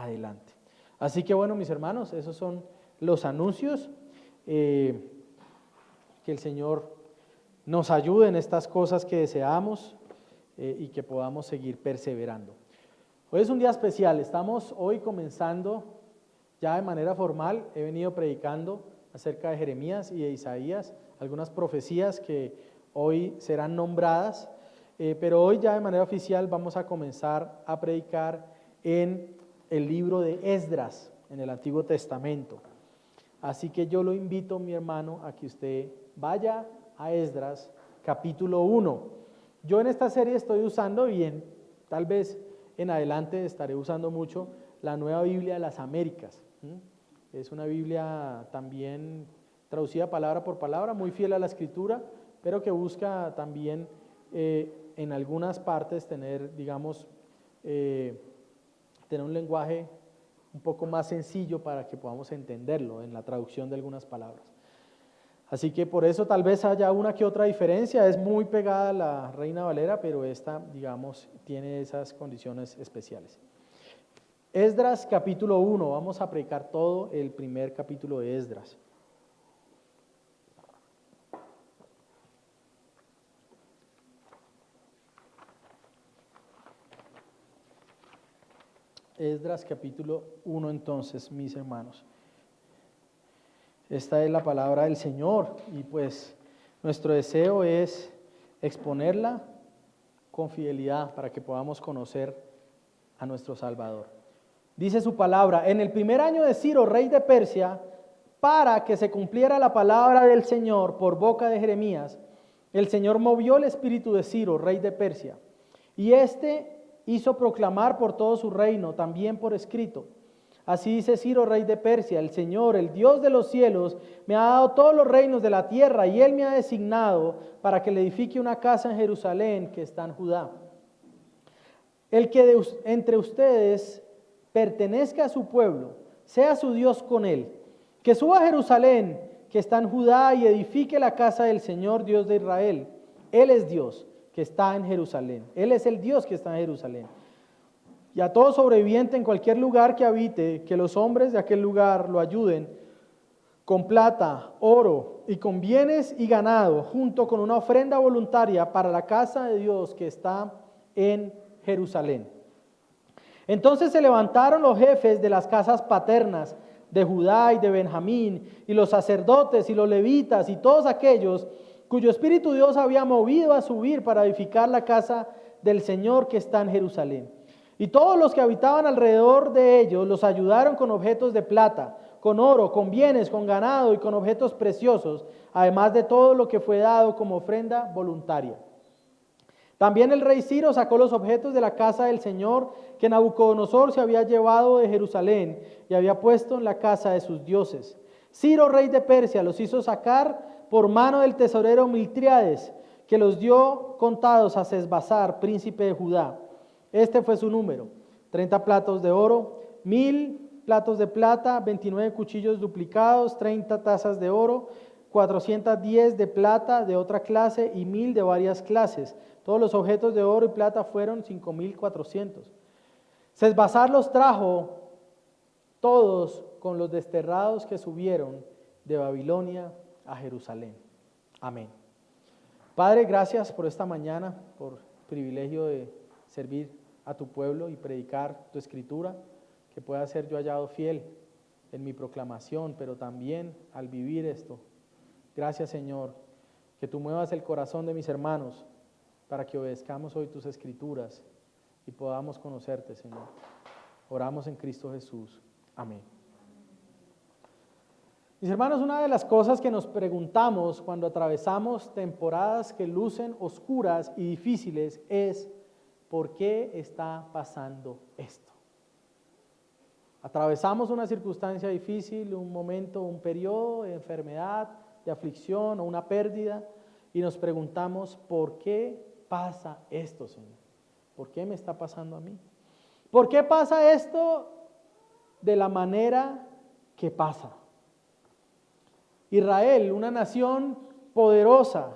adelante. Así que bueno, mis hermanos, esos son los anuncios. Que el Señor nos ayude en estas cosas que deseamos y que podamos seguir perseverando. Hoy es un día especial, estamos hoy comenzando ya de manera formal. He venido predicando acerca de Jeremías y de Isaías, algunas profecías que hoy serán nombradas, pero hoy ya de manera oficial vamos a comenzar a predicar en el libro de Esdras, en el Antiguo Testamento. Así que yo lo invito, mi hermano, a que usted vaya a Esdras, capítulo 1. Yo en esta serie estoy usando, tal vez en adelante estaré usando mucho la Nueva Biblia de las Américas. Es una Biblia también traducida palabra por palabra, muy fiel a la Escritura, pero que busca también en algunas partes tener, digamos, tener un lenguaje un poco más sencillo para que podamos entenderlo en la traducción de algunas palabras. Así que por eso tal vez haya una que otra diferencia. Es muy pegada a la Reina Valera, pero esta, digamos, tiene esas condiciones especiales. Esdras capítulo 1, vamos a predicar todo el primer capítulo de Esdras. Esdras capítulo 1 entonces, mis hermanos. Esta es la palabra del Señor y pues nuestro deseo es exponerla con fidelidad para que podamos conocer a nuestro Salvador. Dice su palabra: en el primer año de Ciro, rey de Persia, para que se cumpliera la palabra del Señor por boca de Jeremías, el Señor movió el espíritu de Ciro, rey de Persia, y hizo proclamar por todo su reino, también por escrito. Así dice Ciro, rey de Persia: el Señor, el Dios de los cielos, me ha dado todos los reinos de la tierra, y Él me ha designado para que le edifique una casa en Jerusalén, que está en Judá. El que entre ustedes pertenezca a su pueblo, sea su Dios con él, que suba a Jerusalén, que está en Judá, y edifique la casa del Señor, Dios de Israel. Él es Dios que está en Jerusalén. Él es el Dios que está en Jerusalén. Y a todo sobreviviente en cualquier lugar que habite, que los hombres de aquel lugar lo ayuden con plata, oro y con bienes y ganado, junto con una ofrenda voluntaria para la casa de Dios que está en Jerusalén. Entonces se levantaron los jefes de las casas paternas de Judá y de Benjamín, y los sacerdotes y los levitas y todos aquellos cuyo espíritu Dios había movido a subir para edificar la casa del Señor que está en Jerusalén. Y todos los que habitaban alrededor de ellos los ayudaron con objetos de plata, con oro, con bienes, con ganado y con objetos preciosos, además de todo lo que fue dado como ofrenda voluntaria. También el rey Ciro sacó los objetos de la casa del Señor que Nabucodonosor se había llevado de Jerusalén y había puesto en la casa de sus dioses. Ciro, rey de Persia, los hizo sacar por mano del tesorero Miltriades, que los dio contados a Sesbazar, príncipe de Judá. Este fue su número: 30 platos de oro, 1000 platos de plata, 29 cuchillos duplicados, 30 tazas de oro, 410 de plata de otra clase y 1000 de varias clases. Todos los objetos de oro y plata fueron 5400. Sesbazar los trajo todos con los desterrados que subieron de Babilonia a Jerusalén. Amén. Padre, gracias por esta mañana, por el privilegio de servir a tu pueblo y predicar tu escritura, que pueda ser yo hallado fiel en mi proclamación, pero también al vivir esto. Gracias, Señor, que tú muevas el corazón de mis hermanos para que obedezcamos hoy tus escrituras y podamos conocerte, Señor. Oramos en Cristo Jesús. Amén. Mis hermanos, una de las cosas que nos preguntamos cuando atravesamos temporadas que lucen oscuras y difíciles es: ¿por qué está pasando esto? Atravesamos una circunstancia difícil, un momento, un periodo de enfermedad, de aflicción o una pérdida, y nos preguntamos: ¿por qué pasa esto, Señor? ¿Por qué me está pasando a mí? ¿Por qué pasa esto de la manera que pasa? Israel, una nación poderosa,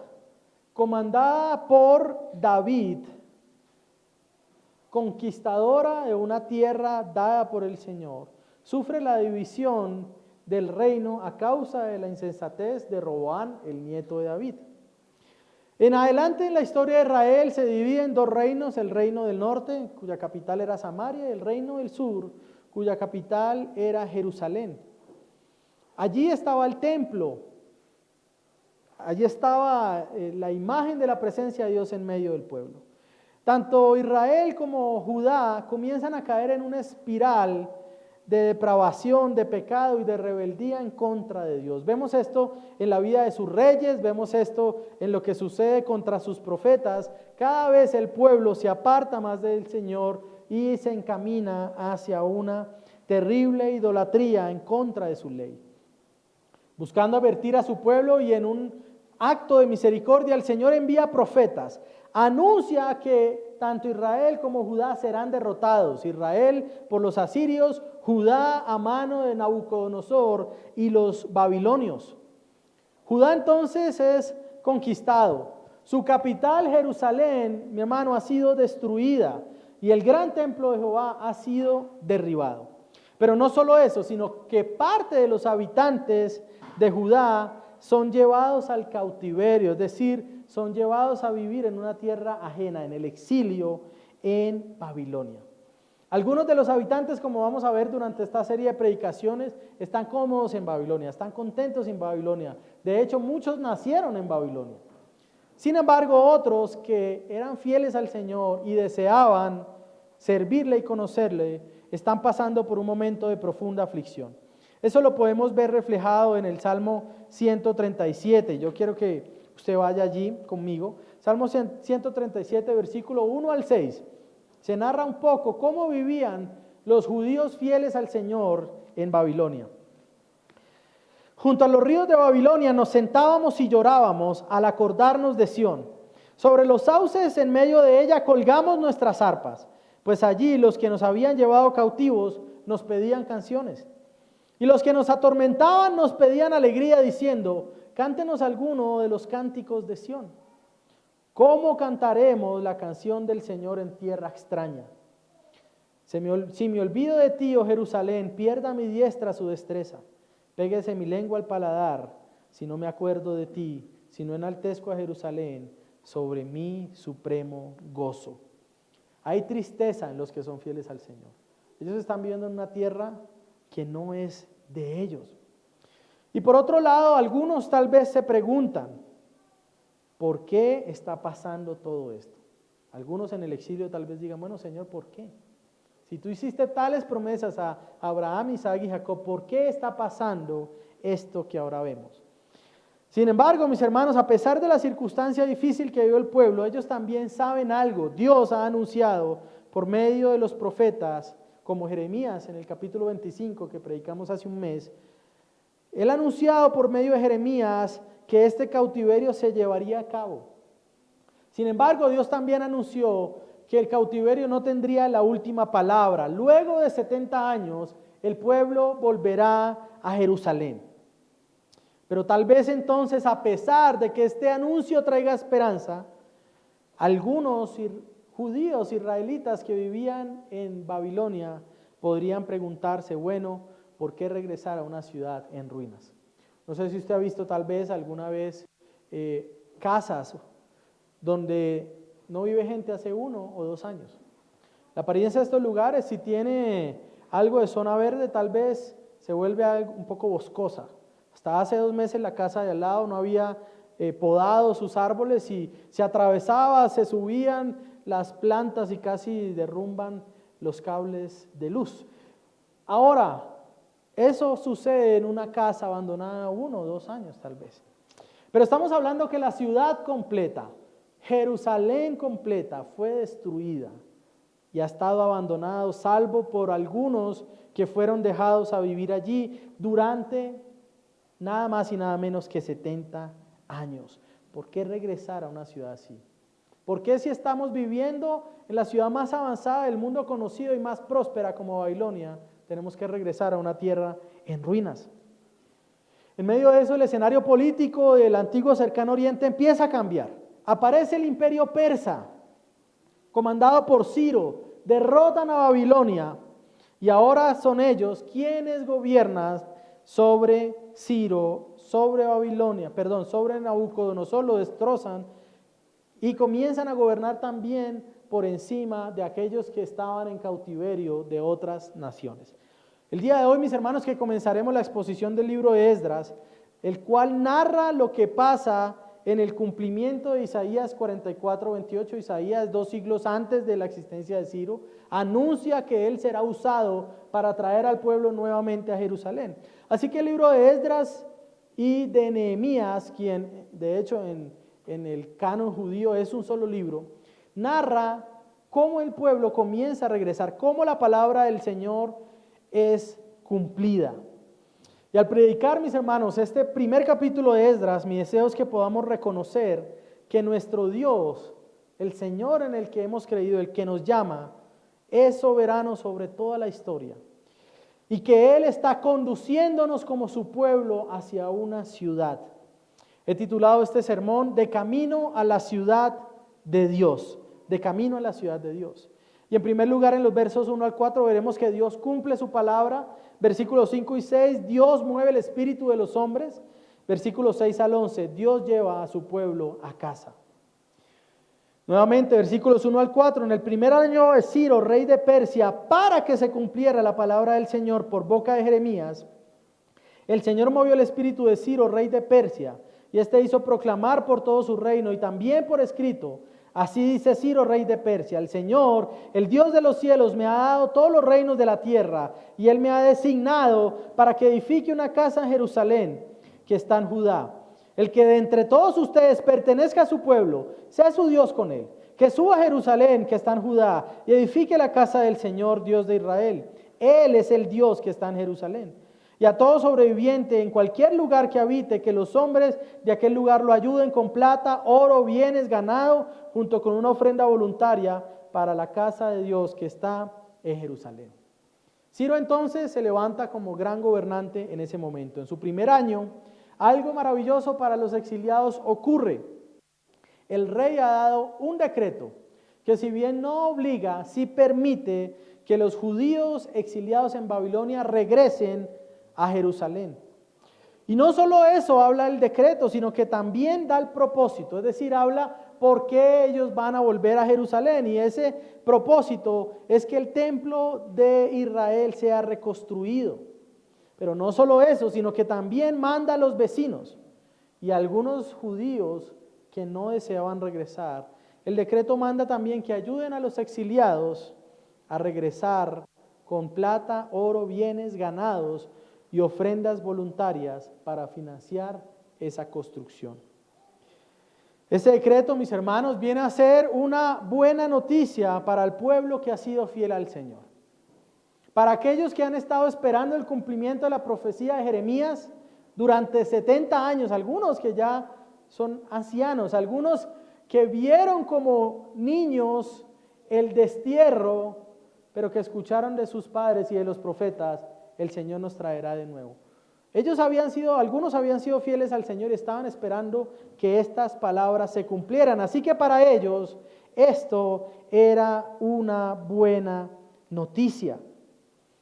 comandada por David, conquistadora de una tierra dada por el Señor, sufre la división del reino a causa de la insensatez de Roboam, el nieto de David. En adelante en la historia de Israel se divide en dos reinos: el reino del norte, cuya capital era Samaria, y el reino del sur, cuya capital era Jerusalén. Allí estaba el templo, allí estaba la imagen de la presencia de Dios en medio del pueblo. Tanto Israel como Judá comienzan a caer en una espiral de depravación, de pecado y de rebeldía en contra de Dios. Vemos esto en la vida de sus reyes, vemos esto en lo que sucede contra sus profetas. Cada vez el pueblo se aparta más del Señor y se encamina hacia una terrible idolatría en contra de su ley. Buscando advertir a su pueblo, y en un acto de misericordia el Señor envía profetas. Anuncia que tanto Israel como Judá serán derrotados. Israel por los asirios, Judá a mano de Nabucodonosor y los babilonios. Judá entonces es conquistado. Su capital, Jerusalén, mi hermano, ha sido destruida y el gran templo de Jehová ha sido derribado. Pero no solo eso, sino que parte de los habitantes de Judá son llevados al cautiverio, es decir, son llevados a vivir en una tierra ajena, en el exilio en Babilonia. Algunos de los habitantes, como vamos a ver durante esta serie de predicaciones, están cómodos en Babilonia, están contentos en Babilonia. De hecho, muchos nacieron en Babilonia. Sin embargo, otros que eran fieles al Señor y deseaban servirle y conocerle, están pasando por un momento de profunda aflicción. Eso lo podemos ver reflejado en el Salmo 137. Yo quiero que usted vaya allí conmigo. Salmo 137, versículo 1 al 6. Se narra un poco cómo vivían los judíos fieles al Señor en Babilonia. Junto a los ríos de Babilonia nos sentábamos y llorábamos al acordarnos de Sión. Sobre los sauces en medio de ella colgamos nuestras arpas, pues allí los que nos habían llevado cautivos nos pedían canciones. Y los que nos atormentaban nos pedían alegría diciendo: cántenos alguno de los cánticos de Sión. ¿Cómo cantaremos la canción del Señor en tierra extraña? Si me olvido de ti, oh Jerusalén, pierda mi diestra su destreza. Péguese mi lengua al paladar, si no me acuerdo de ti, si no enaltezco a Jerusalén sobre mi supremo gozo. Hay tristeza en los que son fieles al Señor. Ellos están viviendo en una tierra que no es de ellos. Y por otro lado, algunos tal vez se preguntan: ¿por qué está pasando todo esto? Algunos en el exilio tal vez digan: bueno, Señor, ¿por qué? Si tú hiciste tales promesas a Abraham, Isaac y Jacob, ¿por qué está pasando esto que ahora vemos? Sin embargo, mis hermanos, a pesar de la circunstancia difícil que vivió el pueblo, ellos también saben algo. Dios ha anunciado por medio de los profetas, como Jeremías en el capítulo 25 que predicamos hace un mes. Él ha anunciado por medio de Jeremías que este cautiverio se llevaría a cabo. Sin embargo, Dios también anunció que el cautiverio no tendría la última palabra. Luego de 70 años, el pueblo volverá a Jerusalén. Pero tal vez entonces, a pesar de que este anuncio traiga esperanza, algunos judíos israelitas que vivían en Babilonia podrían preguntarse: bueno, ¿por qué regresar a una ciudad en ruinas? No sé si usted ha visto tal vez alguna vez casas donde no vive gente hace 1 o 2 años. La apariencia de estos lugares, si tiene algo de zona verde, tal vez se vuelve algo un poco boscosa. Hasta hace 2 meses la casa de al lado no había podado sus árboles y se atravesaba, se subían las plantas y casi derrumban los cables de luz. Ahora, eso sucede en una casa abandonada 1 o 2 años tal vez. Pero estamos hablando que la ciudad completa, Jerusalén completa, fue destruida y ha estado abandonado, salvo por algunos que fueron dejados a vivir allí durante nada más y nada menos que 70 años. ¿Por qué regresar a una ciudad así? ¿Por qué, si estamos viviendo en la ciudad más avanzada del mundo conocido y más próspera como Babilonia, tenemos que regresar a una tierra en ruinas? En medio de eso, el escenario político del antiguo cercano oriente empieza a cambiar. Aparece el imperio persa, comandado por Ciro, derrotan a Babilonia y ahora son ellos quienes gobiernan sobre Ciro, sobre Babilonia, perdón, sobre Nabucodonosor, lo destrozan y comienzan a gobernar también por encima de aquellos que estaban en cautiverio de otras naciones. El día de hoy, mis hermanos, que comenzaremos la exposición del libro de Esdras, el cual narra lo que pasa en el cumplimiento de Isaías 44:28. Isaías, 2 siglos antes de la existencia de Ciro, anuncia que él será usado para traer al pueblo nuevamente a Jerusalén. Así que el libro de Esdras y de Nehemías, quien de hecho en el canon judío es un solo libro, narra cómo el pueblo comienza a regresar, cómo la palabra del Señor es cumplida. Y al predicar, mis hermanos, este primer capítulo de Esdras, mi deseo es que podamos reconocer que nuestro Dios, el Señor en el que hemos creído, el que nos llama, es soberano sobre toda la historia y que Él está conduciéndonos como su pueblo hacia una ciudad. He titulado este sermón De camino a la ciudad de Dios, de camino a la ciudad de Dios. Y en primer lugar, en los versos 1 al 4 veremos que Dios cumple su palabra. Versículos 5 y 6, Dios mueve el espíritu de los hombres. Versículos 6 al 11, Dios lleva a su pueblo a casa. Nuevamente, versículos 1 al 4, en el primer año de Ciro, rey de Persia, para que se cumpliera la palabra del Señor por boca de Jeremías, el Señor movió el espíritu de Ciro, rey de Persia, y éste hizo proclamar por todo su reino y también por escrito: así dice Ciro, rey de Persia: el Señor, el Dios de los cielos, me ha dado todos los reinos de la tierra, y Él me ha designado para que edifique una casa en Jerusalén, que está en Judá. El que de entre todos ustedes pertenezca a su pueblo, sea su Dios con él, que suba a Jerusalén, que está en Judá, y edifique la casa del Señor, Dios de Israel. Él es el Dios que está en Jerusalén. Y a todo sobreviviente en cualquier lugar que habite, que los hombres de aquel lugar lo ayuden con plata, oro, bienes, ganado, junto con una ofrenda voluntaria para la casa de Dios que está en Jerusalén. Ciro entonces se levanta como gran gobernante en ese momento. En su primer año, algo maravilloso para los exiliados ocurre. El rey ha dado un decreto que, si bien no obliga, sí permite que los judíos exiliados en Babilonia regresen a Jerusalén. Y no solo eso habla el decreto, sino que también da el propósito, es decir, habla por qué ellos van a volver a Jerusalén, y ese propósito es que el templo de Israel sea reconstruido. Pero no solo eso, sino que también manda a los vecinos y a algunos judíos que no deseaban regresar. El decreto manda también que ayuden a los exiliados a regresar con plata, oro, bienes, ganados y ofrendas voluntarias para financiar esa construcción. Este decreto, mis hermanos, viene a ser una buena noticia para el pueblo que ha sido fiel al Señor. Para aquellos que han estado esperando el cumplimiento de la profecía de Jeremías durante 70 años, algunos que ya son ancianos, algunos que vieron como niños el destierro, pero que escucharon de sus padres y de los profetas: el Señor nos traerá de nuevo. Algunos habían sido fieles al Señor y estaban esperando que estas palabras se cumplieran. Así que para ellos esto era una buena noticia.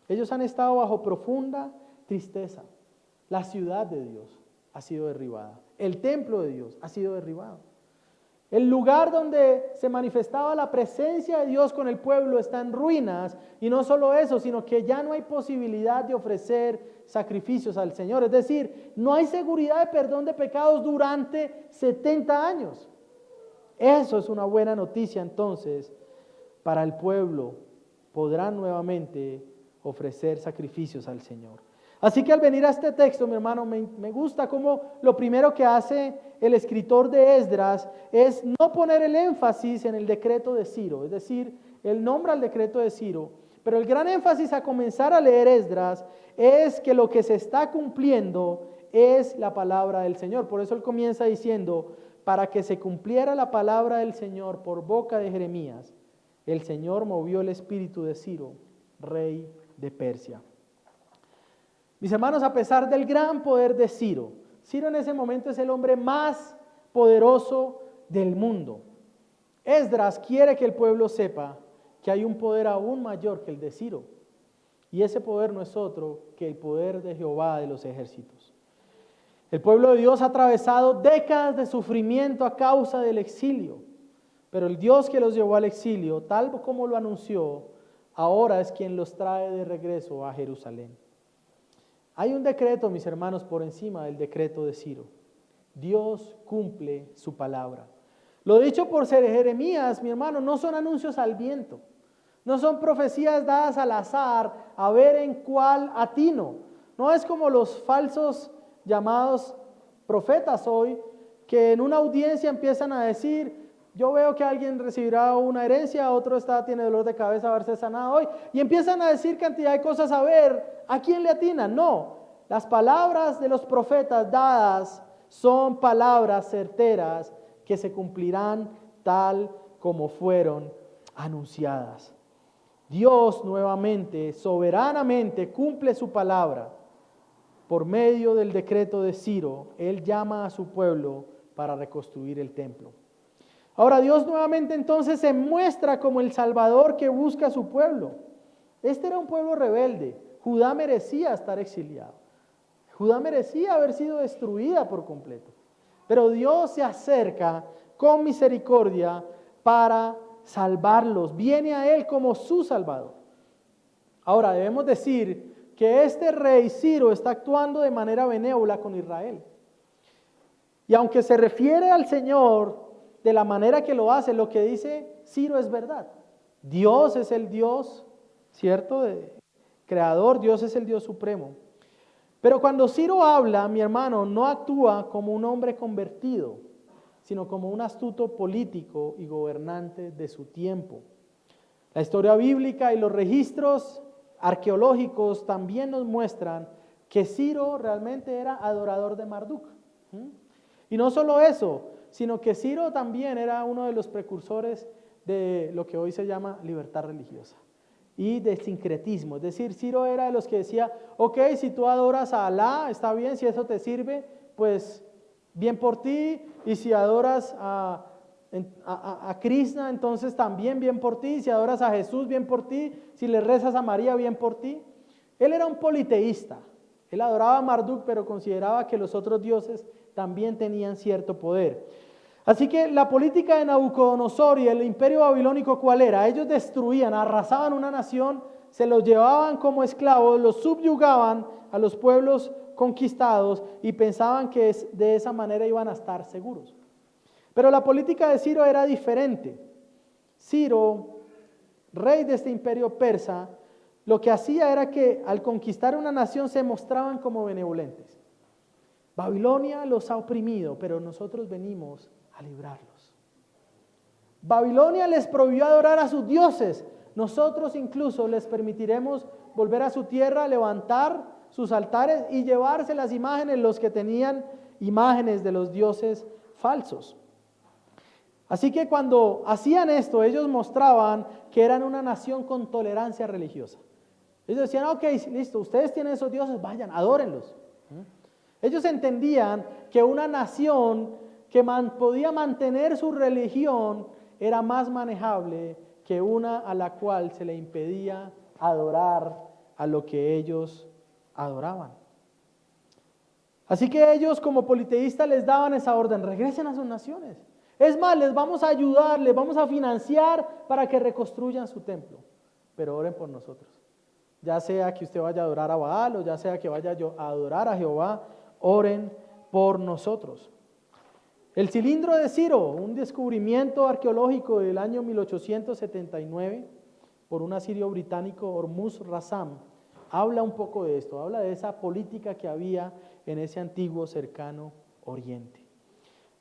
Ellos han estado bajo profunda tristeza. La ciudad de Dios ha sido derribada. El templo de Dios ha sido derribado. El lugar donde se manifestaba la presencia de Dios con el pueblo está en ruinas, y no solo eso, sino que ya no hay posibilidad de ofrecer sacrificios al Señor. Es decir, no hay seguridad de perdón de pecados durante 70 años. Eso es una buena noticia entonces para el pueblo. Podrán nuevamente ofrecer sacrificios al Señor. Así que al venir a este texto, mi hermano, me gusta cómo lo primero que hace el escritor de Esdras es no poner el énfasis en el decreto de Ciro, es decir, él nombra el decreto de Ciro, pero el gran énfasis a comenzar a leer Esdras es que lo que se está cumpliendo es la palabra del Señor. Por eso él comienza diciendo: para que se cumpliera la palabra del Señor por boca de Jeremías, el Señor movió el espíritu de Ciro, rey de Persia. Mis hermanos, a pesar del gran poder de Ciro, Ciro en ese momento es el hombre más poderoso del mundo. Esdras quiere que el pueblo sepa que hay un poder aún mayor que el de Ciro. Y ese poder no es otro que el poder de Jehová de los ejércitos. El pueblo de Dios ha atravesado décadas de sufrimiento a causa del exilio, pero el Dios que los llevó al exilio, tal como lo anunció, ahora es quien los trae de regreso a Jerusalén. Hay un decreto, mis hermanos, por encima del decreto de Ciro. Dios cumple su palabra. Lo dicho por Jeremías, mi hermano, no son anuncios al viento, no son profecías dadas al azar a ver en cuál atino. No es como los falsos llamados profetas hoy, que en una audiencia empiezan a decir: yo veo que alguien recibirá una herencia, otro tiene dolor de cabeza, a verse sanado hoy, y empiezan a decir cantidad de cosas a ver a quién le atinan. No, las palabras de los profetas dadas son palabras certeras que se cumplirán tal como fueron anunciadas. Dios nuevamente, soberanamente, cumple su palabra. Por medio del decreto de Ciro, Él llama a su pueblo para reconstruir el templo. Ahora Dios nuevamente entonces se muestra como el Salvador que busca a su pueblo. Este era un pueblo rebelde. Judá merecía estar exiliado. Judá merecía haber sido destruida por completo. Pero Dios se acerca con misericordia para salvarlos. Viene a Él como su Salvador. Ahora debemos decir que este rey Ciro está actuando de manera benévola con Israel. Y aunque se refiere al Señor de la manera que lo hace, lo que dice Ciro es verdad. Dios es el Dios, ¿cierto? Creador, Dios es el Dios supremo. Pero cuando Ciro habla, mi hermano, no actúa como un hombre convertido, sino como un astuto político y gobernante de su tiempo. La historia bíblica y los registros arqueológicos también nos muestran que Ciro realmente era adorador de Marduk. Y no solo eso, sino que Ciro también era uno de los precursores de lo que hoy se llama libertad religiosa y de sincretismo. Es decir, Ciro era de los que decía: ok, si tú adoras a Alá, está bien, si eso te sirve, pues bien por ti, y si adoras a Krishna, entonces también bien por ti, si adoras a Jesús, bien por ti, si le rezas a María, bien por ti. Él era un politeísta, él adoraba a Marduk, pero consideraba que los otros dioses también tenían cierto poder. Así que la política de Nabucodonosor y el imperio babilónico, ¿cuál era? Ellos destruían, arrasaban una nación, se los llevaban como esclavos, los subyugaban a los pueblos conquistados y pensaban que de esa manera iban a estar seguros. Pero la política de Ciro era diferente. Ciro, rey de este imperio persa, lo que hacía era que al conquistar una nación se mostraban como benevolentes. Babilonia los ha oprimido, pero nosotros venimos a librarlos. Babilonia les prohibió adorar a sus dioses. Nosotros incluso les permitiremos volver a su tierra, levantar sus altares y llevarse las imágenes, los que tenían imágenes de los dioses falsos. Así que cuando hacían esto, ellos mostraban que eran una nación con tolerancia religiosa. Ellos decían: ok, listo, ustedes tienen esos dioses, vayan, adórenlos. Ellos entendían que una nación que podía mantener su religión era más manejable que una a la cual se le impedía adorar a lo que ellos adoraban. Así que ellos, como politeístas, les daban esa orden: regresen a sus naciones. Es más, les vamos a ayudar, les vamos a financiar para que reconstruyan su templo. Pero oren por nosotros. Ya sea que usted vaya a adorar a Baal o ya sea que vaya a adorar a Jehová, oren por nosotros. El cilindro de Ciro, un descubrimiento arqueológico del año 1879 por un asirio británico, Hormuz Rassam, habla un poco de esto, habla de esa política que había en ese antiguo cercano oriente.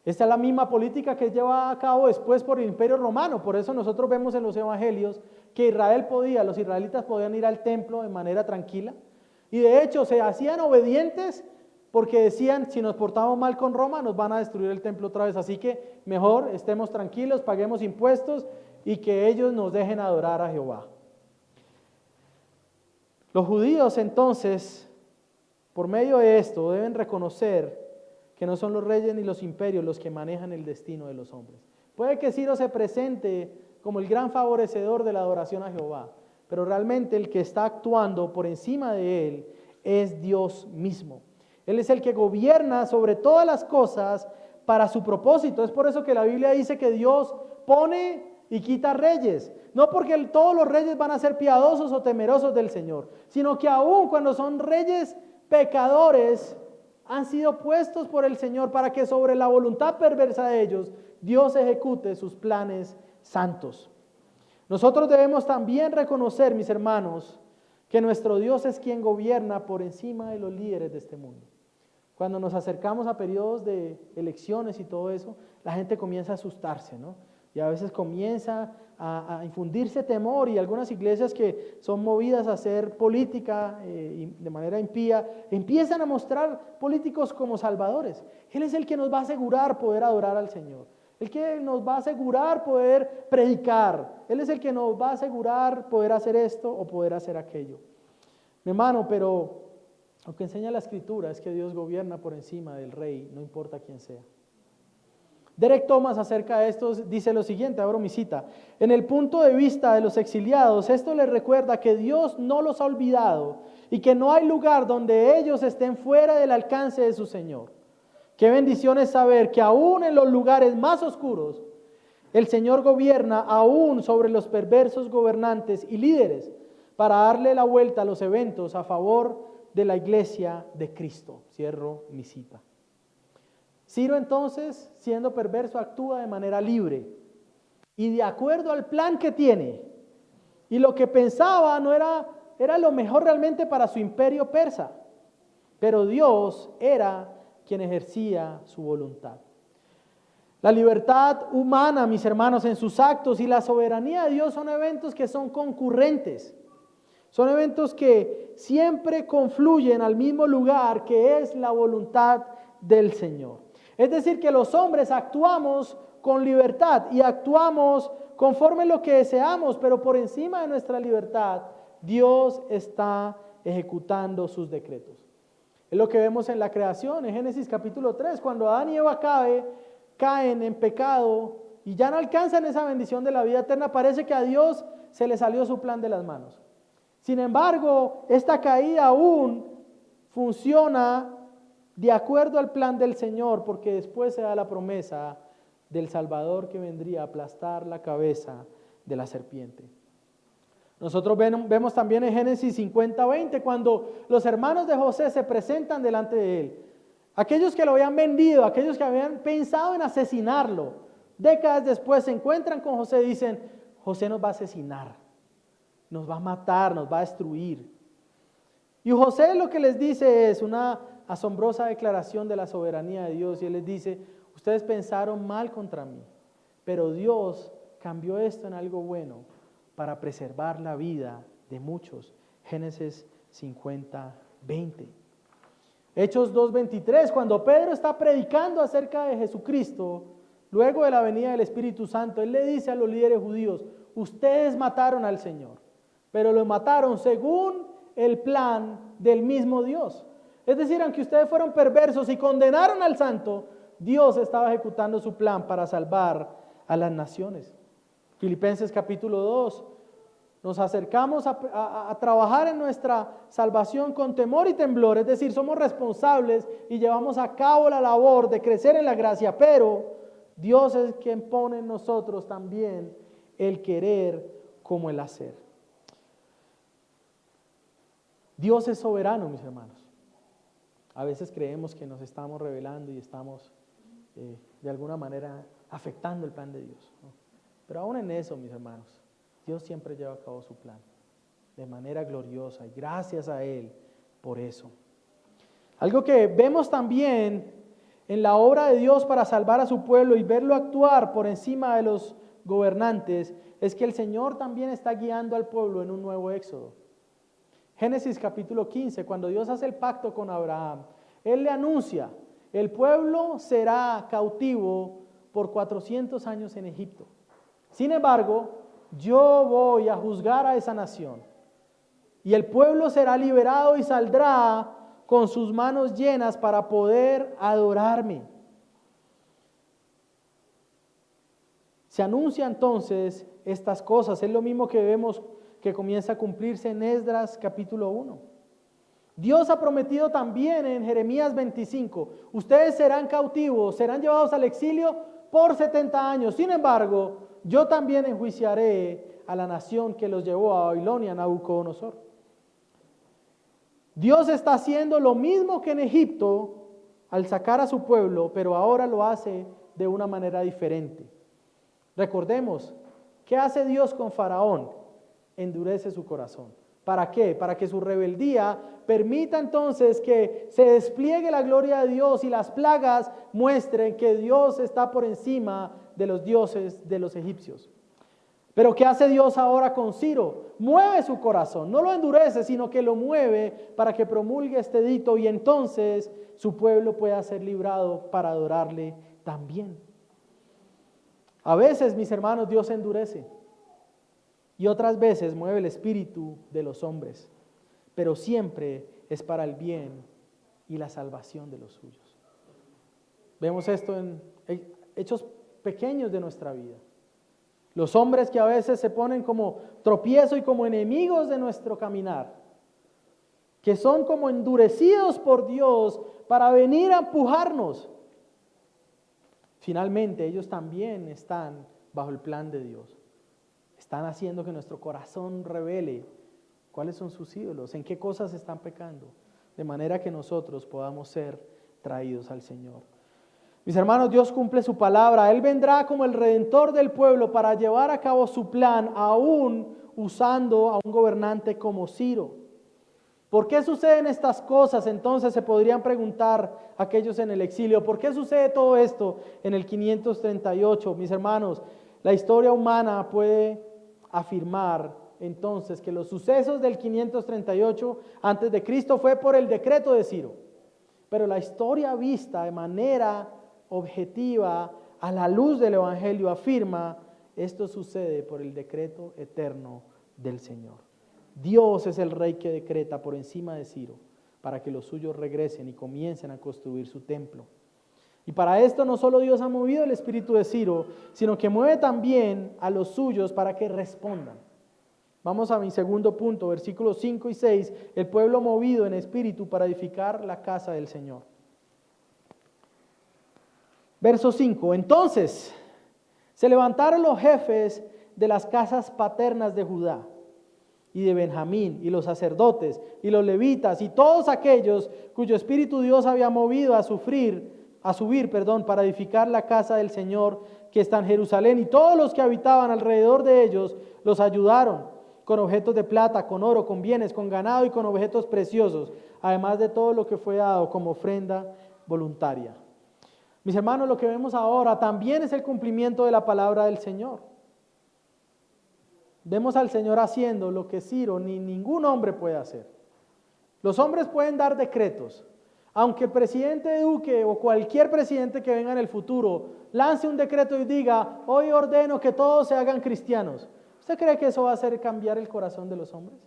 Esta es la misma política que lleva a cabo después por el Imperio Romano. Por eso nosotros vemos en los evangelios que los israelitas podían ir al templo de manera tranquila. Y de hecho se hacían obedientes porque decían: si nos portamos mal con Roma, nos van a destruir el templo otra vez. Así que mejor estemos tranquilos, paguemos impuestos y que ellos nos dejen adorar a Jehová. Los judíos entonces, por medio de esto, deben reconocer que no son los reyes ni los imperios los que manejan el destino de los hombres. Puede que Ciro se presente como el gran favorecedor de la adoración a Jehová. Pero realmente el que está actuando por encima de él es Dios mismo. Él es el que gobierna sobre todas las cosas para su propósito. Es por eso que la Biblia dice que Dios pone y quita reyes. No porque todos los reyes van a ser piadosos o temerosos del Señor, sino que aún cuando son reyes pecadores, han sido puestos por el Señor para que sobre la voluntad perversa de ellos, Dios ejecute sus planes santos. Nosotros debemos también reconocer, mis hermanos, que nuestro Dios es quien gobierna por encima de los líderes de este mundo. Cuando nos acercamos a periodos de elecciones y todo eso, la gente comienza a asustarse, ¿no? Y a veces comienza a infundirse temor, y algunas iglesias que son movidas a hacer política de manera impía, empiezan a mostrar políticos como salvadores. Él es el que nos va a asegurar poder adorar al Señor. El que nos va a asegurar poder predicar. Él es el que nos va a asegurar poder hacer esto o poder hacer aquello. Mi hermano, pero lo que enseña la Escritura es que Dios gobierna por encima del rey, no importa quién sea. Derek Thomas acerca de esto dice lo siguiente, abro mi cita: en el punto de vista de los exiliados, esto les recuerda que Dios no los ha olvidado y que no hay lugar donde ellos estén fuera del alcance de su Señor. Qué bendición es saber que aún en los lugares más oscuros, el Señor gobierna aún sobre los perversos gobernantes y líderes para darle la vuelta a los eventos a favor de la iglesia de Cristo. Cierro mi cita. Ciro entonces, siendo perverso, actúa de manera libre y de acuerdo al plan que tiene. Y lo que pensaba no era lo mejor realmente para su imperio persa, pero Dios era quien ejercía su voluntad. La libertad humana, mis hermanos, en sus actos y la soberanía de Dios son eventos que son concurrentes. Son eventos que siempre confluyen al mismo lugar, que es la voluntad del Señor. Es decir, que los hombres actuamos con libertad y actuamos conforme lo que deseamos, pero por encima de nuestra libertad, Dios está ejecutando sus decretos. Es lo que vemos en la creación, en Génesis capítulo 3, cuando Adán y Eva caen en pecado y ya no alcanzan esa bendición de la vida eterna, parece que a Dios se le salió su plan de las manos. Sin embargo, esta caída aún funciona de acuerdo al plan del Señor, porque después se da la promesa del Salvador que vendría a aplastar la cabeza de la serpiente. Nosotros vemos también en Génesis 50:20, cuando los hermanos de José se presentan delante de él. Aquellos que lo habían vendido, aquellos que habían pensado en asesinarlo, décadas después se encuentran con José y dicen: José nos va a asesinar, nos va a matar, nos va a destruir. Y José lo que les dice es una asombrosa declaración de la soberanía de Dios, y él les dice: ustedes pensaron mal contra mí, pero Dios cambió esto en algo bueno para preservar la vida de muchos. Génesis 50:20. Hechos 2:23, cuando Pedro está predicando acerca de Jesucristo, luego de la venida del Espíritu Santo, él le dice a los líderes judíos: ustedes mataron al Señor, pero lo mataron según el plan del mismo Dios. Es decir, aunque ustedes fueron perversos y condenaron al santo, Dios estaba ejecutando su plan para salvar a las naciones. Filipenses capítulo 2, nos acercamos a trabajar en nuestra salvación con temor y temblor, es decir, somos responsables y llevamos a cabo la labor de crecer en la gracia, pero Dios es quien pone en nosotros también el querer como el hacer. Dios es soberano, mis hermanos. A veces creemos que nos estamos rebelando y estamos de alguna manera afectando el plan de Dios, ¿no? Pero aún en eso, mis hermanos, Dios siempre lleva a cabo su plan de manera gloriosa, y gracias a Él por eso. Algo que vemos también en la obra de Dios para salvar a su pueblo y verlo actuar por encima de los gobernantes es que el Señor también está guiando al pueblo en un nuevo éxodo. Génesis capítulo 15, cuando Dios hace el pacto con Abraham, Él le anuncia: el pueblo será cautivo por 400 años en Egipto. Sin embargo, yo voy a juzgar a esa nación y el pueblo será liberado y saldrá con sus manos llenas para poder adorarme. Se anuncia entonces estas cosas. Es lo mismo que vemos que comienza a cumplirse en Esdras capítulo 1. Dios ha prometido también en Jeremías 25, ustedes serán cautivos, serán llevados al exilio por 70 años. Sin embargo, yo también enjuiciaré a la nación que los llevó a Babilonia, Nabucodonosor. Dios está haciendo lo mismo que en Egipto al sacar a su pueblo, pero ahora lo hace de una manera diferente. Recordemos, ¿qué hace Dios con Faraón? Endurece su corazón. ¿Para qué? Para que su rebeldía permita entonces que se despliegue la gloria de Dios y las plagas muestren que Dios está por encima de los dioses de los egipcios. Pero ¿qué hace Dios ahora con Ciro? Mueve su corazón, no lo endurece, sino que lo mueve para que promulgue este edicto y entonces su pueblo pueda ser librado para adorarle también. A veces, mis hermanos, Dios endurece y otras veces mueve el espíritu de los hombres, pero siempre es para el bien y la salvación de los suyos. Vemos esto en hechos pequeños de nuestra vida. Los hombres que a veces se ponen como tropiezo y como enemigos de nuestro caminar, que son como endurecidos por Dios para venir a empujarnos. Finalmente ellos también están bajo el plan de Dios. Están haciendo que nuestro corazón revele cuáles son sus ídolos, en qué cosas están pecando, de manera que nosotros podamos ser traídos al Señor. Mis hermanos, Dios cumple su palabra. Él vendrá como el Redentor del pueblo para llevar a cabo su plan, aún usando a un gobernante como Ciro. ¿Por qué suceden estas cosas? Entonces se podrían preguntar aquellos en el exilio. ¿Por qué sucede todo esto en el 538? Mis hermanos, la historia humana puede afirmar entonces que los sucesos del 538 antes de Cristo fue por el decreto de Ciro. Pero la historia vista de manera objetiva a la luz del Evangelio afirma esto sucede por el decreto eterno del Señor. Dios es el rey que decreta por encima de Ciro para que los suyos regresen y comiencen a construir su templo. Y para esto no solo Dios ha movido el espíritu de Ciro, sino que mueve también a los suyos para que respondan. Vamos a mi segundo punto, versículos 5 y 6, el pueblo movido en espíritu para edificar la casa del Señor. Verso 5, entonces se levantaron los jefes de las casas paternas de Judá y de Benjamín, y los sacerdotes, y los levitas, y todos aquellos cuyo espíritu Dios había movido a subir, para edificar la casa del Señor que está en Jerusalén, y todos los que habitaban alrededor de ellos los ayudaron con objetos de plata, con oro, con bienes, con ganado y con objetos preciosos, además de todo lo que fue dado como ofrenda voluntaria. Mis hermanos, lo que vemos ahora también es el cumplimiento de la palabra del Señor. Vemos al Señor haciendo lo que Ciro ni ningún hombre puede hacer. Los hombres pueden dar decretos. Aunque el presidente Duque o cualquier presidente que venga en el futuro lance un decreto y diga, hoy ordeno que todos se hagan cristianos, ¿usted cree que eso va a hacer cambiar el corazón de los hombres?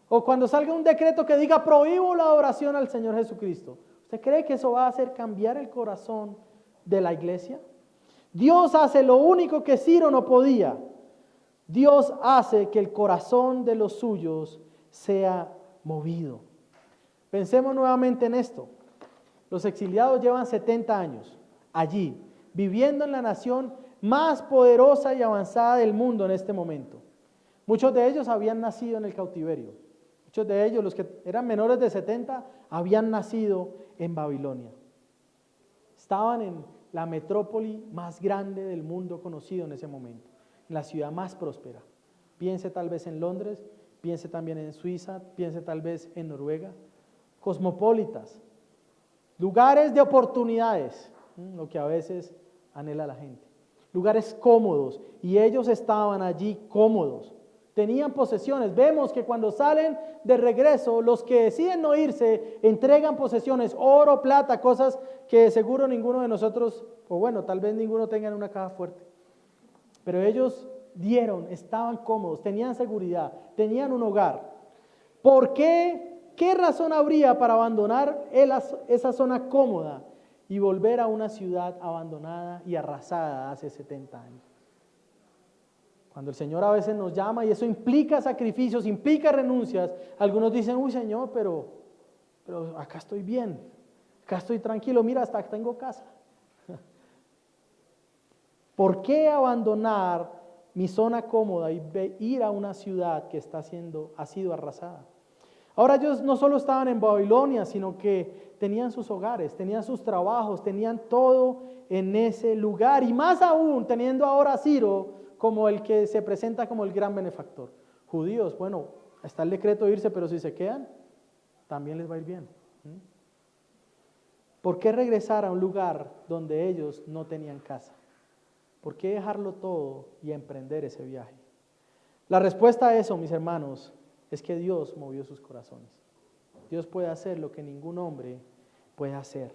O cuando salga un decreto que diga, prohíbo la adoración al Señor Jesucristo, ¿usted cree que eso va a hacer cambiar el corazón de la iglesia? Dios hace lo único que Ciro no podía. Dios hace que el corazón de los suyos sea movido. Pensemos nuevamente en esto. Los exiliados llevan 70 años allí, viviendo en la nación más poderosa y avanzada del mundo en este momento. Muchos de ellos habían nacido en el cautiverio. Muchos de ellos, los que eran menores de 70, habían nacido en Babilonia. Estaban en la metrópoli más grande del mundo conocido en ese momento, en la ciudad más próspera. Piense tal vez en Londres, piense también en Suiza, piense tal vez en Noruega. Cosmopolitas, lugares de oportunidades, lo que a veces anhela la gente. Lugares cómodos, y ellos estaban allí cómodos. Tenían posesiones. Vemos que cuando salen de regreso, los que deciden no irse, entregan posesiones, oro, plata, cosas que seguro ninguno de nosotros, o bueno, tal vez ninguno tenga en una caja fuerte. Pero ellos dieron, estaban cómodos, tenían seguridad, tenían un hogar. ¿Por qué? ¿Qué razón habría para abandonar esa zona cómoda y volver a una ciudad abandonada y arrasada hace 70 años? Cuando el Señor a veces nos llama y eso implica sacrificios, implica renuncias, algunos dicen, uy Señor, pero acá estoy bien, acá estoy tranquilo, mira, hasta tengo casa. ¿Por qué abandonar mi zona cómoda y ir a una ciudad que ha sido arrasada? Ahora ellos no solo estaban en Babilonia, sino que tenían sus hogares, tenían sus trabajos, tenían todo en ese lugar. Y más aún, teniendo ahora a Ciro como el que se presenta como el gran benefactor. Judíos, bueno, está el decreto de irse, pero si se quedan, también les va a ir bien. ¿Por qué regresar a un lugar donde ellos no tenían casa? ¿Por qué dejarlo todo y emprender ese viaje? La respuesta a eso, mis hermanos, es que Dios movió sus corazones. Dios puede hacer lo que ningún hombre puede hacer.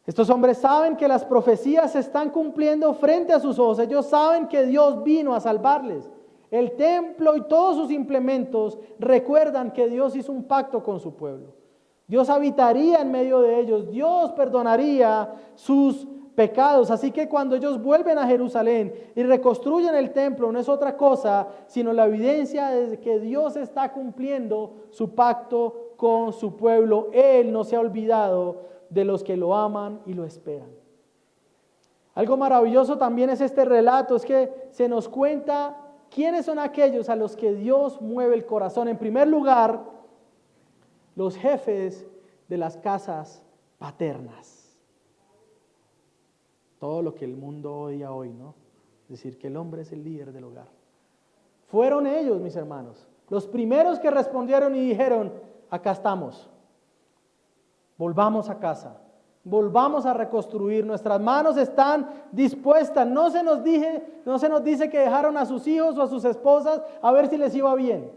Estos hombres saben que las profecías se están cumpliendo frente a sus ojos. Ellos saben que Dios vino a salvarles. El templo y todos sus implementos recuerdan que Dios hizo un pacto con su pueblo. Dios habitaría en medio de ellos. Dios perdonaría sus pecados. Así que cuando ellos vuelven a Jerusalén y reconstruyen el templo, no es otra cosa sino la evidencia de que Dios está cumpliendo su pacto con su pueblo. Él no se ha olvidado de los que lo aman y lo esperan. Algo maravilloso también es este relato, es que se nos cuenta quiénes son aquellos a los que Dios mueve el corazón. En primer lugar, los jefes de las casas paternas. Todo lo que el mundo odia hoy, ¿no? Es decir, que el hombre es el líder del hogar. Fueron ellos, mis hermanos, los primeros que respondieron y dijeron, acá estamos. Volvamos a casa, volvamos a reconstruir, nuestras manos están dispuestas, no se nos dice que dejaron a sus hijos o a sus esposas a ver si les iba bien.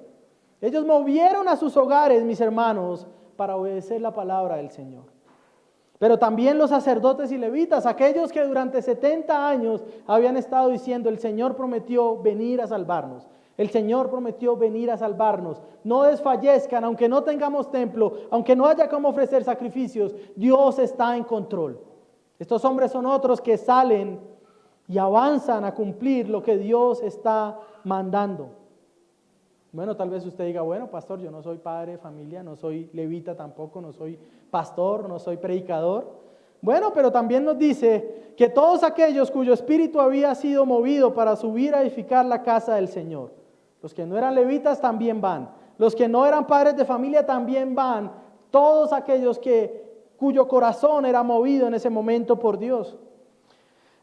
Ellos movieron a sus hogares, mis hermanos, para obedecer la palabra del Señor. Pero también los sacerdotes y levitas, aquellos que durante 70 años habían estado diciendo, el Señor prometió venir a salvarnos. El Señor prometió venir a salvarnos. No desfallezcan, aunque no tengamos templo, aunque no haya cómo ofrecer sacrificios, Dios está en control. Estos hombres son otros que salen y avanzan a cumplir lo que Dios está mandando. Bueno, tal vez usted diga, bueno, pastor, yo no soy padre de familia, no soy levita tampoco, no soy pastor, no soy predicador. Bueno, pero también nos dice que todos aquellos cuyo espíritu había sido movido para subir a edificar la casa del Señor. Los que no eran levitas también van. Los que no eran padres de familia también van. Todos aquellos cuyo corazón era movido en ese momento por Dios.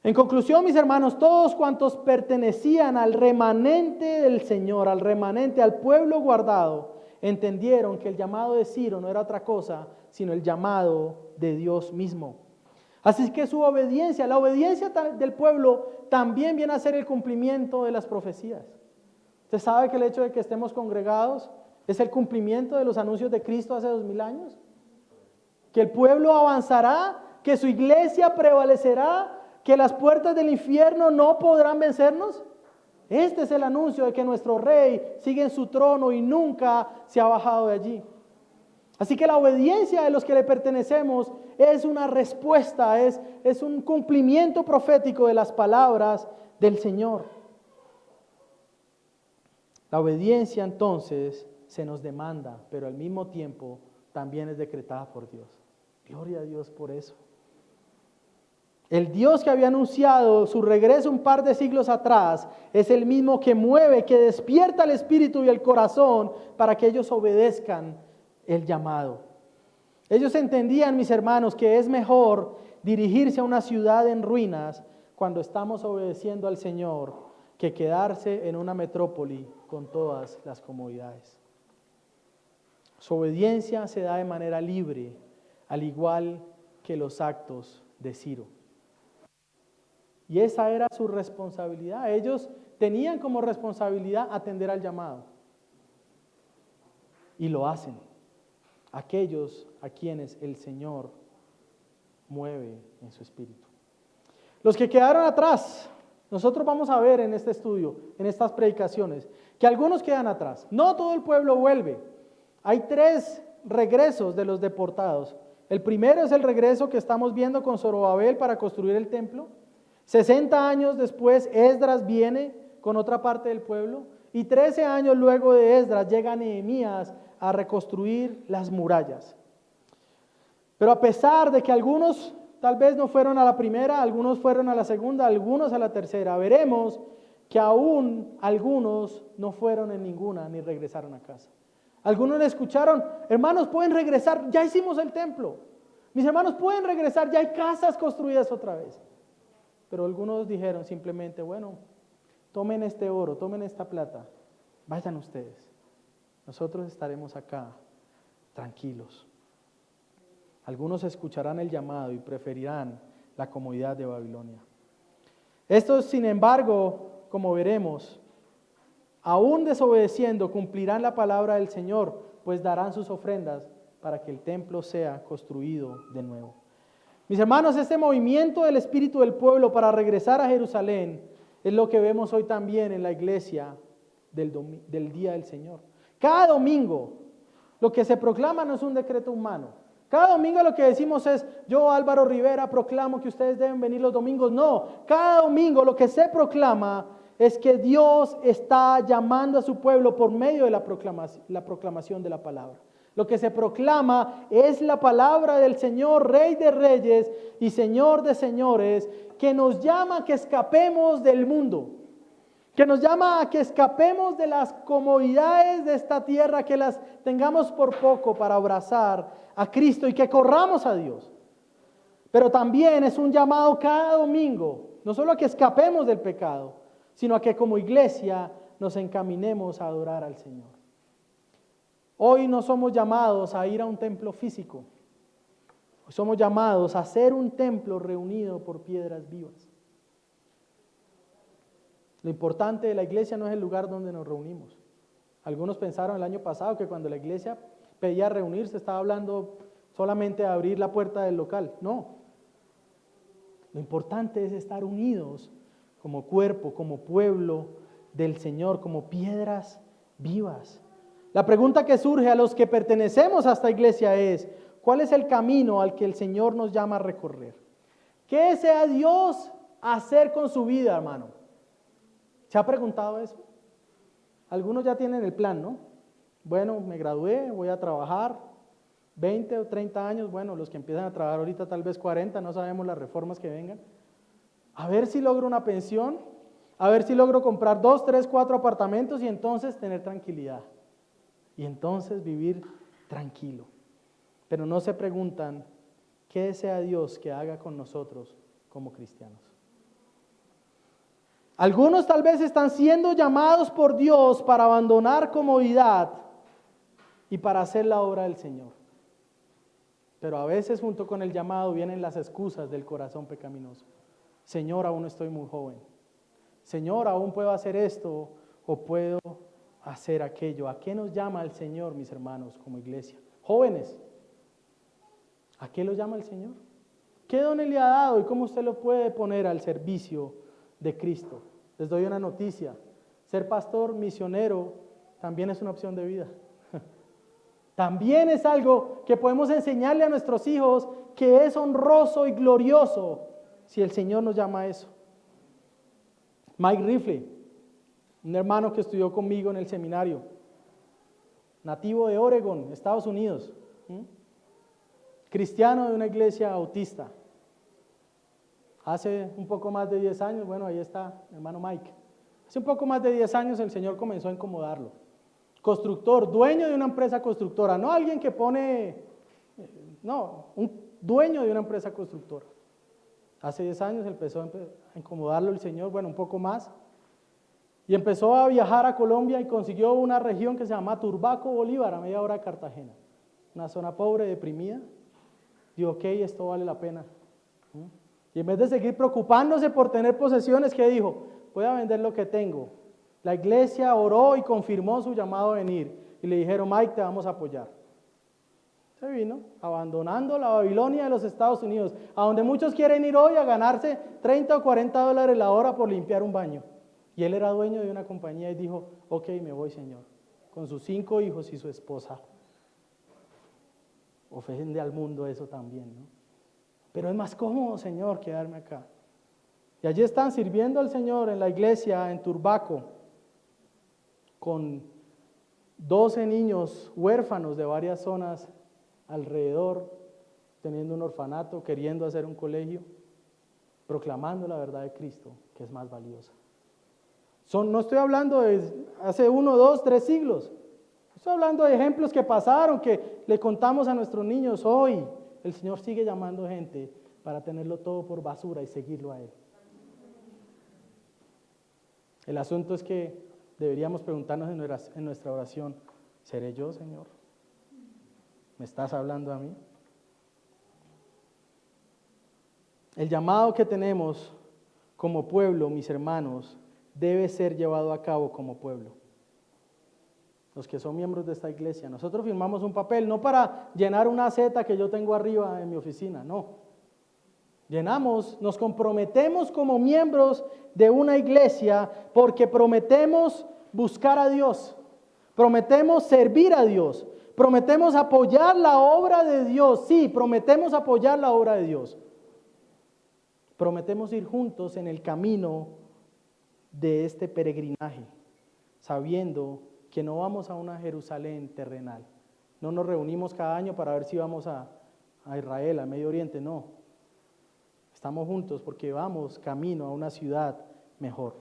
En conclusión, mis hermanos, todos cuantos pertenecían al remanente del Señor, al remanente, al pueblo guardado, entendieron que el llamado de Ciro no era otra cosa, sino el llamado de Dios mismo. Así que su obediencia, la obediencia del pueblo, también viene a ser el cumplimiento de las profecías. ¿Usted sabe que el hecho de que estemos congregados es el cumplimiento de los anuncios de Cristo hace 2000 años? Que el pueblo avanzará, que su iglesia prevalecerá, que las puertas del infierno no podrán vencernos. Este es el anuncio de que nuestro Rey sigue en su trono y nunca se ha bajado de allí. Así que la obediencia de los que le pertenecemos es una respuesta, es un cumplimiento profético de las palabras del Señor. La obediencia entonces se nos demanda, pero al mismo tiempo también es decretada por Dios. Gloria a Dios por eso. El Dios que había anunciado su regreso un par de siglos atrás es el mismo que mueve, que despierta el espíritu y el corazón para que ellos obedezcan el llamado. Ellos entendían, mis hermanos, que es mejor dirigirse a una ciudad en ruinas cuando estamos obedeciendo al Señor que quedarse en una metrópoli con todas las comodidades. Su obediencia se da de manera libre, al igual que los actos de Ciro. Y esa era su responsabilidad. Ellos tenían como responsabilidad atender al llamado. Y lo hacen. Aquellos a quienes el Señor mueve en su espíritu. Los que quedaron atrás, nosotros vamos a ver en este estudio, en estas predicaciones, que algunos quedan atrás. No todo el pueblo vuelve. Hay 3 regresos de los deportados. El primero es el regreso que estamos viendo con Zorobabel para construir el templo. 60 años después, Esdras viene con otra parte del pueblo. Y 13 años luego de Esdras llega Nehemías a reconstruir las murallas. Pero a pesar de que algunos tal vez no fueron a la primera, algunos fueron a la segunda, algunos a la tercera, veremos que aún algunos no fueron en ninguna ni regresaron a casa. Algunos le escucharon: hermanos, pueden regresar, ya hicimos el templo. Mis hermanos, pueden regresar, ya hay casas construidas otra vez. Pero algunos dijeron simplemente: bueno, tomen este oro, tomen esta plata, vayan ustedes. Nosotros estaremos acá tranquilos. Algunos escucharán el llamado y preferirán la comodidad de Babilonia. Estos, sin embargo, como veremos, aún desobedeciendo, cumplirán la palabra del Señor, pues darán sus ofrendas para que el templo sea construido de nuevo. Mis hermanos, este movimiento del espíritu del pueblo para regresar a Jerusalén es lo que vemos hoy también en la iglesia del día del Señor. Cada domingo lo que se proclama no es un decreto humano. Cada domingo lo que decimos es: yo, Álvaro Rivera, proclamo que ustedes deben venir los domingos. No, cada domingo lo que se proclama es que Dios está llamando a su pueblo por medio de la proclamación de la palabra. Lo que se proclama es la palabra del Señor, Rey de Reyes y Señor de Señores, que nos llama a que escapemos del mundo, que nos llama a que escapemos de las comodidades de esta tierra, que las tengamos por poco para abrazar a Cristo y que corramos a Dios. Pero también es un llamado cada domingo, no solo a que escapemos del pecado, sino a que como iglesia nos encaminemos a adorar al Señor. Hoy no somos llamados a ir a un templo físico, hoy somos llamados a ser un templo reunido por piedras vivas. Lo importante de la iglesia no es el lugar donde nos reunimos. Algunos pensaron el año pasado que cuando la iglesia pedía reunirse estaba hablando solamente de abrir la puerta del local. No. Lo importante es estar unidos como cuerpo, como pueblo del Señor, como piedras vivas. La pregunta que surge a los que pertenecemos a esta iglesia es: ¿cuál es el camino al que el Señor nos llama a recorrer? ¿Qué desea Dios hacer con su vida, hermano? ¿Se ha preguntado eso? Algunos ya tienen el plan, ¿no? Bueno, me gradué, voy a trabajar 20 o 30 años. Bueno, los que empiezan a trabajar ahorita tal vez 40, no sabemos las reformas que vengan. A ver si logro una pensión, a ver si logro comprar 2, 3, 4 apartamentos y entonces tener tranquilidad. Y entonces vivir tranquilo. Pero no se preguntan: ¿qué desea Dios que haga con nosotros como cristianos? Algunos tal vez están siendo llamados por Dios para abandonar comodidad y para hacer la obra del Señor. Pero a veces junto con el llamado vienen las excusas del corazón pecaminoso. Señor, aún estoy muy joven. Señor, aún puedo hacer esto o puedo hacer aquello. ¿A qué nos llama el Señor, mis hermanos, como iglesia? Jóvenes, ¿a qué lo llama el Señor? ¿Qué don le ha dado y cómo usted lo puede poner al servicio de Cristo? Les doy una noticia: ser pastor misionero también es una opción de vida. También es algo que podemos enseñarle a nuestros hijos, que es honroso y glorioso si el Señor nos llama a eso. Mike Rifle, un hermano que estudió conmigo en el seminario, nativo de Oregon, Estados Unidos, cristiano de una iglesia bautista. Hace un poco más de 10 años, bueno, ahí está el hermano Mike. Hace un poco más de 10 años el Señor comenzó a incomodarlo. Constructor, dueño de una empresa constructora, no alguien que pone, no, un dueño de una empresa constructora. Hace 10 años empezó a incomodarlo el Señor, bueno, un poco más. Y empezó a viajar a Colombia y consiguió una región que se llama Turbaco, Bolívar, a media hora de Cartagena. Una zona pobre, deprimida. Dijo: ok, esto vale la pena. Y en vez de seguir preocupándose por tener posesiones, ¿qué dijo? Voy a vender lo que tengo. La iglesia oró y confirmó su llamado a venir. Y le dijeron: Mike, te vamos a apoyar. Se vino, abandonando la Babilonia de los Estados Unidos, a donde muchos quieren ir hoy a ganarse 30 o 40 dólares la hora por limpiar un baño. Y él era dueño de una compañía y dijo: ok, me voy, Señor. Con sus 5 hijos y su esposa. Ofende al mundo eso también, ¿no? Pero es más cómodo, Señor, quedarme acá. Y allí están sirviendo al Señor en la iglesia en Turbaco, con 12 niños huérfanos de varias zonas alrededor, teniendo un orfanato, queriendo hacer un colegio, proclamando la verdad de Cristo, que es más valiosa. No estoy hablando de hace 1, 2, 3 siglos. Estoy hablando de ejemplos que pasaron, que le contamos a nuestros niños hoy. El Señor sigue llamando gente para tenerlo todo por basura y seguirlo a Él. El asunto es que deberíamos preguntarnos en nuestra oración, ¿seré yo, Señor? ¿Me estás hablando a mí? El llamado que tenemos como pueblo, mis hermanos, debe ser llevado a cabo como pueblo. Los que son miembros de esta iglesia, nosotros firmamos un papel, no para llenar una zeta que yo tengo arriba en mi oficina, no. Nos comprometemos como miembros de una iglesia porque prometemos buscar a Dios, prometemos servir a Dios, prometemos apoyar la obra de Dios, sí, prometemos apoyar la obra de Dios. Prometemos ir juntos en el camino de este peregrinaje, sabiendo que no vamos a una Jerusalén terrenal. No nos reunimos cada año para ver si vamos a Israel, a Medio Oriente, no. Estamos juntos porque vamos camino a una ciudad mejor.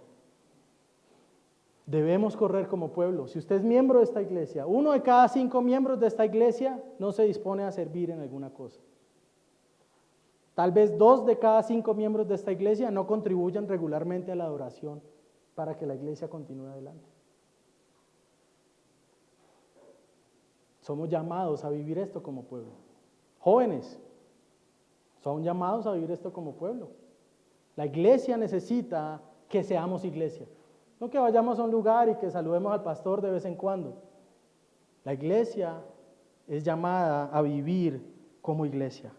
Debemos correr como pueblo. Si usted es miembro de esta iglesia, 1 de cada 5 miembros de esta iglesia no se dispone a servir en alguna cosa. Tal vez 2 de cada 5 miembros de esta iglesia no contribuyan regularmente a la adoración para que la iglesia continúe adelante. Somos llamados a vivir esto como pueblo. Jóvenes, son llamados a vivir esto como pueblo. La iglesia necesita que seamos iglesia. No que vayamos a un lugar y que saludemos al pastor de vez en cuando. La iglesia es llamada a vivir como iglesia.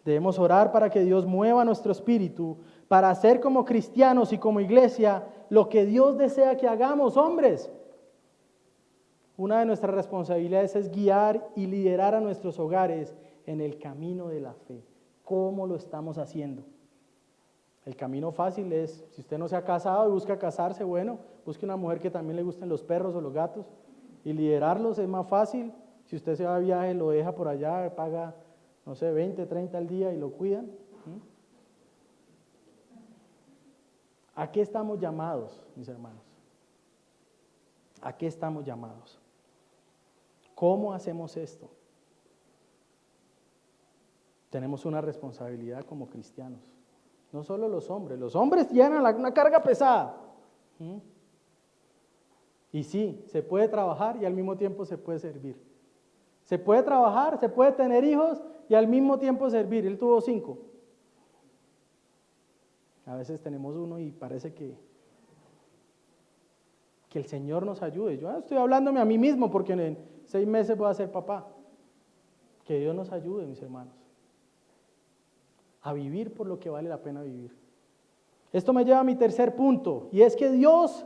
Debemos orar para que Dios mueva nuestro espíritu para hacer como cristianos y como iglesia lo que Dios desea que hagamos, hombres. Una de nuestras responsabilidades es guiar y liderar a nuestros hogares en el camino de la fe. ¿Cómo lo estamos haciendo? El camino fácil es, si usted no se ha casado y busca casarse, bueno, busque una mujer que también le gusten los perros o los gatos y liderarlos es más fácil. Si usted se va de viaje, lo deja por allá, paga, no sé, 20, 30 al día y lo cuidan. ¿A qué estamos llamados, mis hermanos? ¿A qué estamos llamados? ¿Cómo hacemos esto? Tenemos una responsabilidad como cristianos. No solo los hombres llenan una carga pesada. Y sí, se puede trabajar y al mismo tiempo se puede servir. Se puede trabajar, se puede tener hijos y al mismo tiempo servir. Él tuvo 5. A veces tenemos 1 y parece que el Señor nos ayude. Yo estoy hablándome a mí mismo porque en 6 meses voy a ser papá. Que Dios nos ayude, mis hermanos, a vivir por lo que vale la pena vivir. Esto me lleva a mi tercer punto, y es que Dios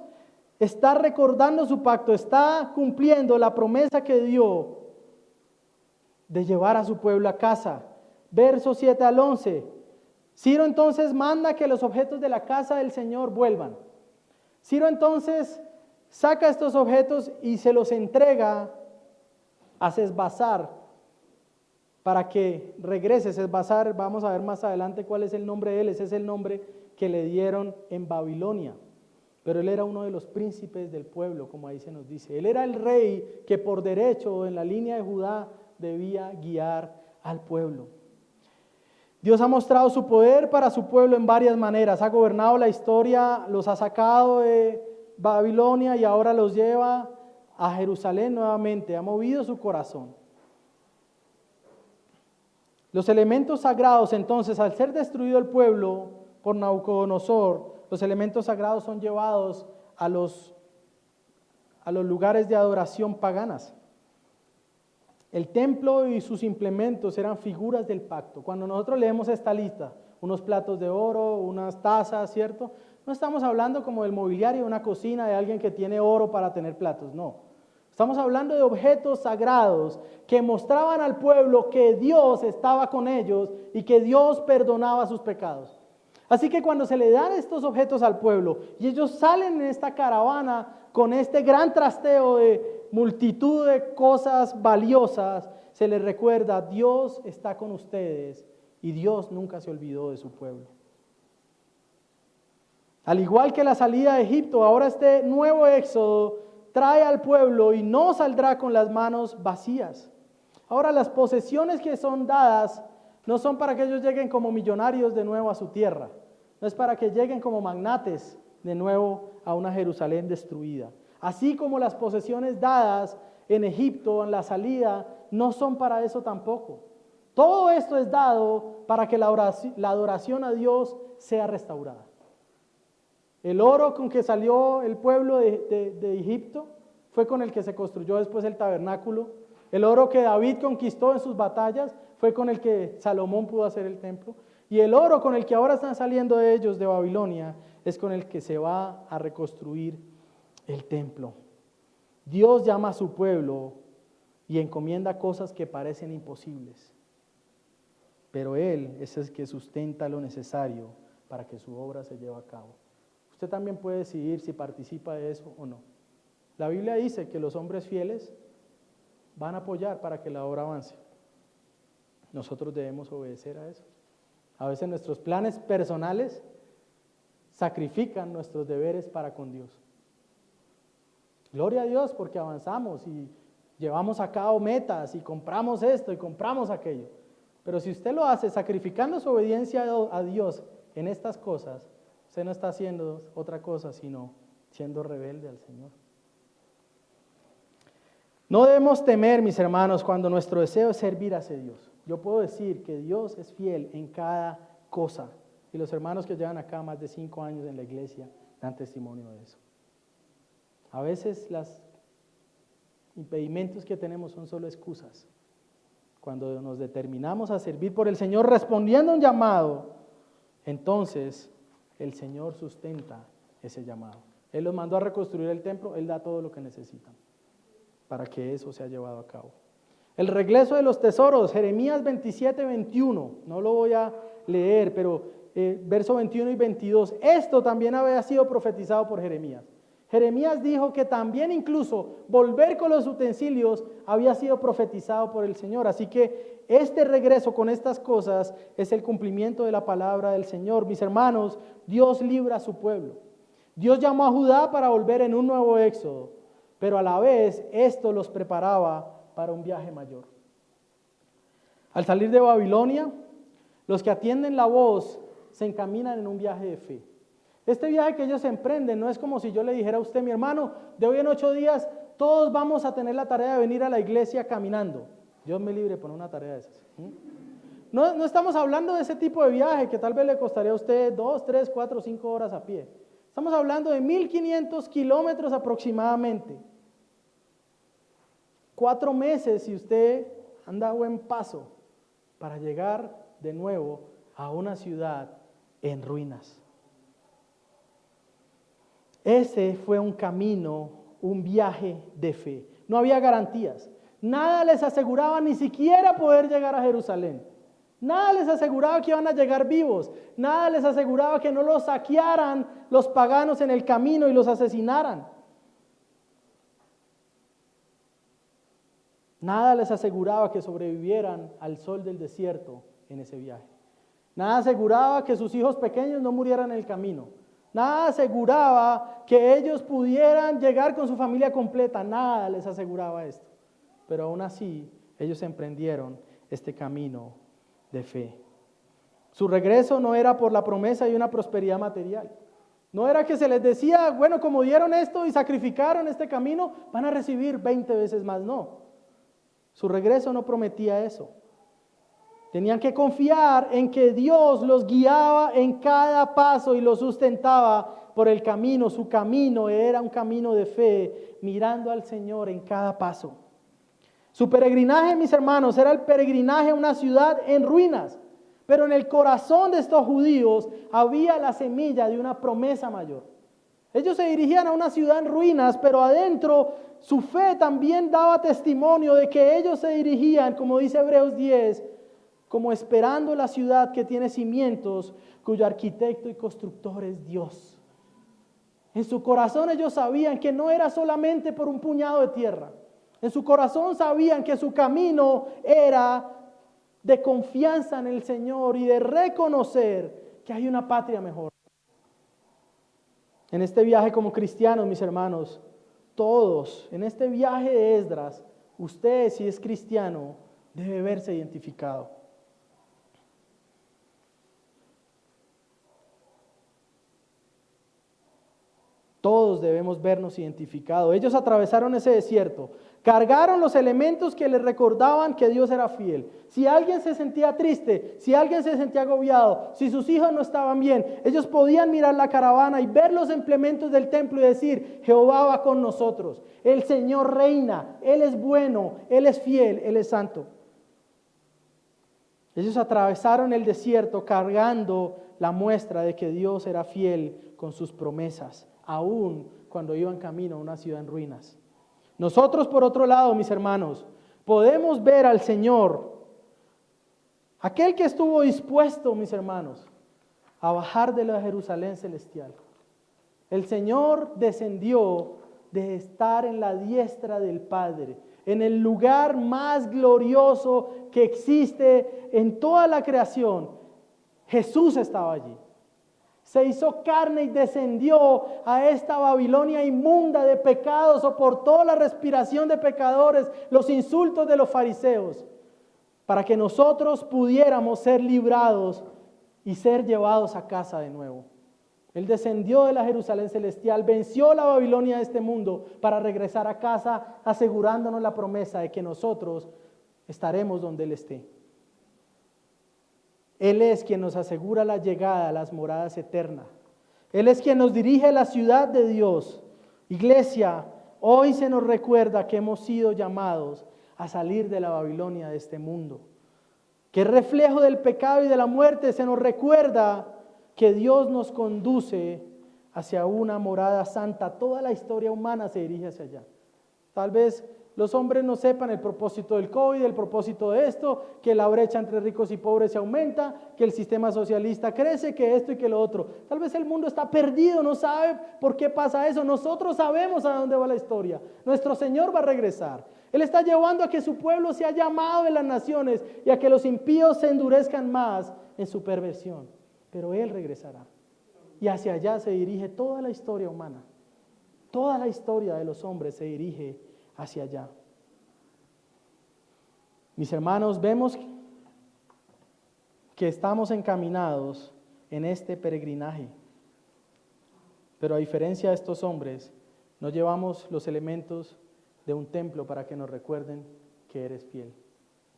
está recordando su pacto, está cumpliendo la promesa que dio de llevar a su pueblo a casa. Versos 7 al 11. Ciro entonces manda que los objetos de la casa del Señor vuelvan. Ciro entonces saca estos objetos y se los entrega a Sesbazar para que regrese. Sesbazar, vamos a ver más adelante cuál es el nombre de él. Ese es el nombre que le dieron en Babilonia. Pero él era uno de los príncipes del pueblo, como ahí se nos dice. Él era el rey que por derecho en la línea de Judá debía guiar al pueblo. Dios ha mostrado su poder para su pueblo en varias maneras. Ha gobernado la historia, los ha sacado de Babilonia y ahora los lleva a Jerusalén nuevamente. Ha movido su corazón. Los elementos sagrados, entonces, al ser destruido el pueblo por Nabucodonosor, los elementos sagrados son llevados a los lugares de adoración paganas. El templo y sus implementos eran figuras del pacto. Cuando nosotros leemos esta lista, unos platos de oro, unas tazas, ¿cierto? No estamos hablando como del mobiliario de una cocina de alguien que tiene oro para tener platos, no. Estamos hablando de objetos sagrados que mostraban al pueblo que Dios estaba con ellos y que Dios perdonaba sus pecados. Así que cuando se le dan estos objetos al pueblo y ellos salen en esta caravana con este gran trasteo de multitud de cosas valiosas, se les recuerda, Dios está con ustedes y Dios nunca se olvidó de su pueblo. Al igual que la salida de Egipto, ahora este nuevo éxodo trae al pueblo y no saldrá con las manos vacías. Ahora las posesiones que son dadas no son para que ellos lleguen como millonarios de nuevo a su tierra. No es para que lleguen como magnates de nuevo a una Jerusalén destruida. Así como las posesiones dadas en Egipto en la salida no son para eso tampoco. Todo esto es dado para que la adoración a Dios sea restaurada. El oro con que salió el pueblo de Egipto fue con el que se construyó después el tabernáculo. El oro que David conquistó en sus batallas fue con el que Salomón pudo hacer el templo. Y el oro con el que ahora están saliendo de ellos de Babilonia es con el que se va a reconstruir el templo. Dios llama a su pueblo y encomienda cosas que parecen imposibles. Pero Él es el que sustenta lo necesario para que su obra se lleve a cabo. Usted también puede decidir si participa de eso o no. La Biblia dice que los hombres fieles van a apoyar para que la obra avance. Nosotros debemos obedecer a eso. A veces nuestros planes personales sacrifican nuestros deberes para con Dios. Gloria a Dios porque avanzamos y llevamos a cabo metas y compramos esto y compramos aquello. Pero si usted lo hace sacrificando su obediencia a Dios en estas cosas, usted no está haciendo otra cosa sino siendo rebelde al Señor. No debemos temer, mis hermanos, cuando nuestro deseo es servir a ese Dios. Yo puedo decir que Dios es fiel en cada cosa. Y los hermanos que llevan acá más de 5 años en la iglesia dan testimonio de eso. A veces los impedimentos que tenemos son solo excusas. Cuando nos determinamos a servir por el Señor respondiendo a un llamado, entonces el Señor sustenta ese llamado. Él los mandó a reconstruir el templo, Él da todo lo que necesitan para que eso sea llevado a cabo. El regreso de los tesoros, Jeremías 27, 21, no lo voy a leer, pero verso 21 y 22, esto también había sido profetizado por Jeremías. Jeremías dijo que también incluso volver con los utensilios había sido profetizado por el Señor, así que este regreso con estas cosas es el cumplimiento de la palabra del Señor. Mis hermanos, Dios libra a su pueblo. Dios llamó a Judá para volver en un nuevo éxodo, pero a la vez esto los preparaba para un viaje mayor. Al salir de Babilonia, los que atienden la voz se encaminan en un viaje de fe. Este viaje que ellos emprenden no es como si yo le dijera a usted, mi hermano, de hoy en 8 días todos vamos a tener la tarea de venir a la iglesia caminando. Dios me libre por una tarea de esas. No estamos hablando de ese tipo de viaje que tal vez le costaría a usted 2, 3, 4, 5 horas a pie. Estamos hablando de 1.500 kilómetros aproximadamente. 4 meses si usted anda a buen paso para llegar de nuevo a una ciudad en ruinas. Ese fue un camino, un viaje de fe. No había garantías. Nada les aseguraba ni siquiera poder llegar a Jerusalén. Nada les aseguraba que iban a llegar vivos. Nada les aseguraba que no los saquearan los paganos en el camino y los asesinaran. Nada les aseguraba que sobrevivieran al sol del desierto en ese viaje. Nada aseguraba que sus hijos pequeños no murieran en el camino. Nada aseguraba que ellos pudieran llegar con su familia completa. Nada les aseguraba esto. Pero aún así, ellos emprendieron este camino de fe. Su regreso no era por la promesa de una prosperidad material. No era que se les decía, bueno, como dieron esto y sacrificaron este camino, van a recibir 20 veces más. No. Su regreso no prometía eso. Tenían que confiar en que Dios los guiaba en cada paso y los sustentaba por el camino. Su camino era un camino de fe, mirando al Señor en cada paso. Su peregrinaje, mis hermanos, era el peregrinaje a una ciudad en ruinas. Pero en el corazón de estos judíos había la semilla de una promesa mayor. Ellos se dirigían a una ciudad en ruinas, pero adentro su fe también daba testimonio de que ellos se dirigían, como dice Hebreos 10, como esperando la ciudad que tiene cimientos, cuyo arquitecto y constructor es Dios. En su corazón ellos sabían que no era solamente por un puñado de tierra. En su corazón sabían que su camino era de confianza en el Señor y de reconocer que hay una patria mejor. En este viaje como cristianos, mis hermanos, todos, en este viaje de Esdras, usted, si es cristiano, debe verse identificado. Todos debemos vernos identificados. Ellos atravesaron ese desierto, cargaron los elementos que les recordaban que Dios era fiel. Si alguien se sentía triste, si alguien se sentía agobiado, si sus hijos no estaban bien, ellos podían mirar la caravana y ver los implementos del templo y decir: Jehová va con nosotros, el Señor reina, Él es bueno, Él es fiel, Él es santo. Ellos atravesaron el desierto cargando la muestra de que Dios era fiel con sus promesas, aún cuando iban camino a una ciudad en ruinas. Nosotros, por otro lado, mis hermanos, podemos ver al Señor, aquel que estuvo dispuesto, mis hermanos, a bajar de la Jerusalén celestial. El Señor descendió de estar en la diestra del Padre, en el lugar más glorioso que existe en toda la creación. Jesús estaba allí. Se hizo carne y descendió a esta Babilonia inmunda de pecado, soportó la respiración de pecadores, los insultos de los fariseos, para que nosotros pudiéramos ser librados y ser llevados a casa de nuevo. Él descendió de la Jerusalén celestial, venció la Babilonia de este mundo para regresar a casa, asegurándonos la promesa de que nosotros estaremos donde Él esté. Él es quien nos asegura la llegada a las moradas eternas. Él es quien nos dirige a la ciudad de Dios. Iglesia, hoy se nos recuerda que hemos sido llamados a salir de la Babilonia de este mundo. Que reflejo del pecado y de la muerte se nos recuerda que Dios nos conduce hacia una morada santa. Toda la historia humana se dirige hacia allá. Tal vez los hombres no sepan el propósito del COVID, el propósito de esto, que la brecha entre ricos y pobres se aumenta, que el sistema socialista crece, que esto y que lo otro. Tal vez el mundo está perdido, no sabe por qué pasa eso. Nosotros sabemos a dónde va la historia. Nuestro Señor va a regresar. Él está llevando a que su pueblo sea llamado de las naciones y a que los impíos se endurezcan más en su perversión. Pero Él regresará. Y hacia allá se dirige toda la historia humana. Toda la historia de los hombres se dirige hacia allá. Mis hermanos, vemos que estamos encaminados en este peregrinaje. Pero a diferencia de estos hombres, no llevamos los elementos de un templo para que nos recuerden que eres fiel.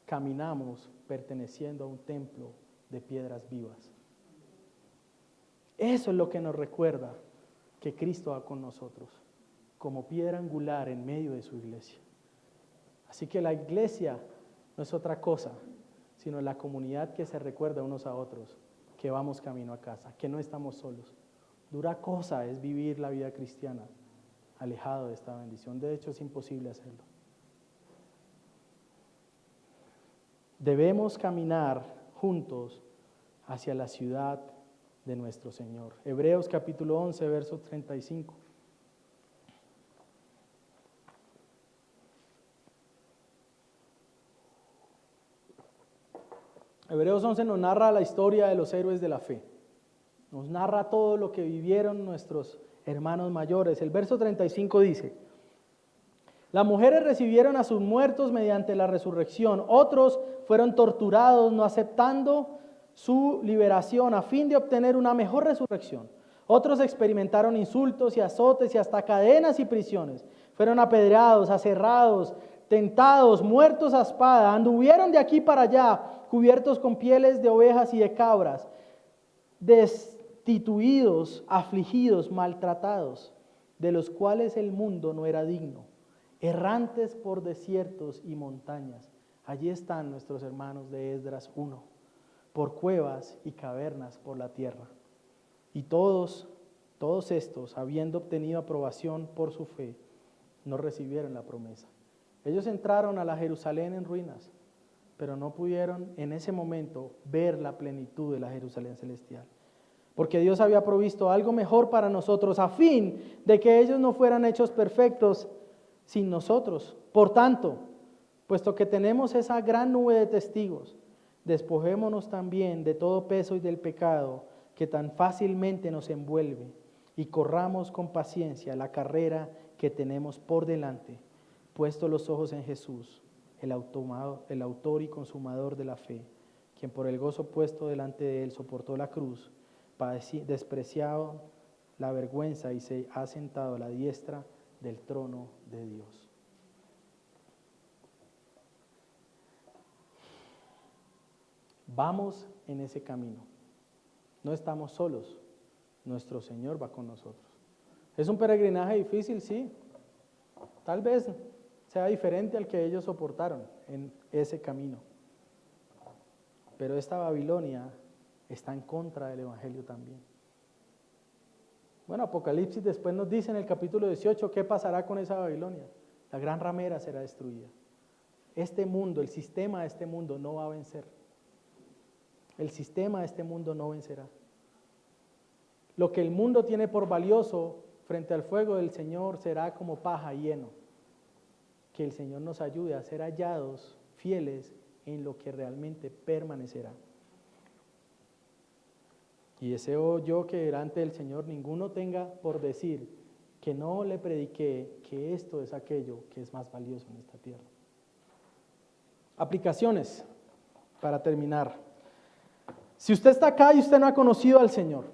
Caminamos perteneciendo a un templo de piedras vivas. Eso es lo que nos recuerda que Cristo va con nosotros, como piedra angular en medio de su iglesia. Así que la iglesia no es otra cosa, sino la comunidad que se recuerda unos a otros, que vamos camino a casa, que no estamos solos. Dura cosa es vivir la vida cristiana alejado de esta bendición. De hecho, es imposible hacerlo. Debemos caminar juntos hacia la ciudad de nuestro Señor. Hebreos capítulo 11, verso 35. Hebreos 11 nos narra la historia de los héroes de la fe. Nos narra todo lo que vivieron nuestros hermanos mayores. El verso 35 dice: las mujeres recibieron a sus muertos mediante la resurrección. Otros fueron torturados, no aceptando su liberación a fin de obtener una mejor resurrección. Otros experimentaron insultos y azotes y hasta cadenas y prisiones. Fueron apedreados, aserrados, tentados, muertos a espada. Anduvieron de aquí para allá, cubiertos con pieles de ovejas y de cabras, destituidos, afligidos, maltratados, de los cuales el mundo no era digno, errantes por desiertos y montañas. Allí están nuestros hermanos de Esdras 1, por cuevas y cavernas por la tierra. Y todos estos, habiendo obtenido aprobación por su fe, no recibieron la promesa. Ellos entraron a la Jerusalén en ruinas, pero no pudieron en ese momento ver la plenitud de la Jerusalén celestial. Porque Dios había provisto algo mejor para nosotros a fin de que ellos no fueran hechos perfectos sin nosotros. Por tanto, puesto que tenemos esa gran nube de testigos, despojémonos también de todo peso y del pecado que tan fácilmente nos envuelve y corramos con paciencia la carrera que tenemos por delante, puesto los ojos en Jesús, el autor y consumador de la fe, quien por el gozo puesto delante de él soportó la cruz, despreciado la vergüenza y se ha sentado a la diestra del trono de Dios. Vamos en ese camino. No estamos solos. Nuestro Señor va con nosotros. ¿Es un peregrinaje difícil? Sí. Tal vez sea diferente al que ellos soportaron en ese camino. Pero esta Babilonia está en contra del Evangelio también. Bueno, Apocalipsis después nos dice en el capítulo 18 qué pasará con esa Babilonia. La gran ramera será destruida. Este mundo, el sistema de este mundo no va a vencer. El sistema de este mundo no vencerá. Lo que el mundo tiene por valioso frente al fuego del Señor será como paja y heno. Que el Señor nos ayude a ser hallados fieles en lo que realmente permanecerá. Y deseo yo que delante del Señor ninguno tenga por decir que no le prediqué que esto es aquello que es más valioso en esta tierra. Aplicaciones para terminar. Si usted está acá y usted no ha conocido al Señor,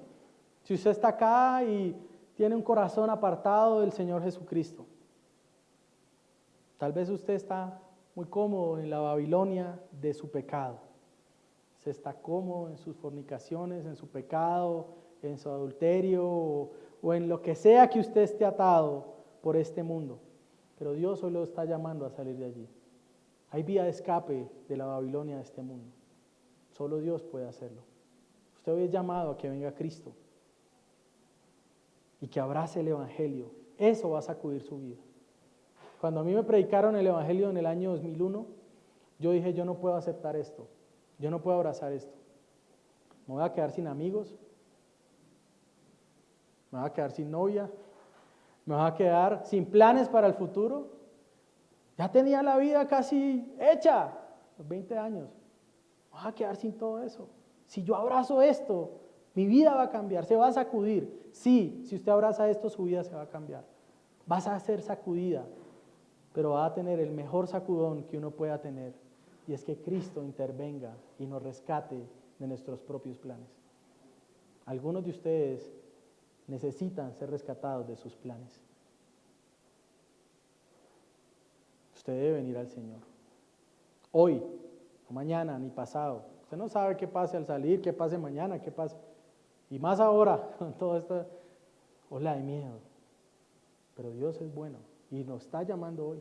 si usted está acá y tiene un corazón apartado del Señor Jesucristo, tal vez usted está muy cómodo en la Babilonia de su pecado. Se está cómodo en sus fornicaciones, en su pecado, en su adulterio o en lo que sea que usted esté atado por este mundo. Pero Dios hoy lo está llamando a salir de allí. Hay vía de escape de la Babilonia de este mundo. Solo Dios puede hacerlo. Usted hoy es llamado a que venga Cristo y que abrace el Evangelio. Eso va a sacudir su vida. Cuando a mí me predicaron el Evangelio en el año 2001, yo dije, yo no puedo aceptar esto. Yo no puedo abrazar esto. Me voy a quedar sin amigos, me voy a quedar sin novia, me voy a quedar sin planes para el futuro. Ya tenía la vida casi hecha, los 20 años. Me voy a quedar sin todo eso. Si yo abrazo esto, mi vida va a cambiar, se va a sacudir. Sí, si usted abraza esto, su vida se va a cambiar. Vas a ser sacudida, pero va a tener el mejor sacudón que uno pueda tener. Y es que Cristo intervenga y nos rescate de nuestros propios planes. Algunos de ustedes necesitan ser rescatados de sus planes. Usted debe venir al Señor. Hoy, no mañana, ni pasado. Usted no sabe qué pase al salir, qué pase mañana, qué pase. Y más ahora, con toda esta ola de miedo. Pero Dios es bueno y nos está llamando hoy.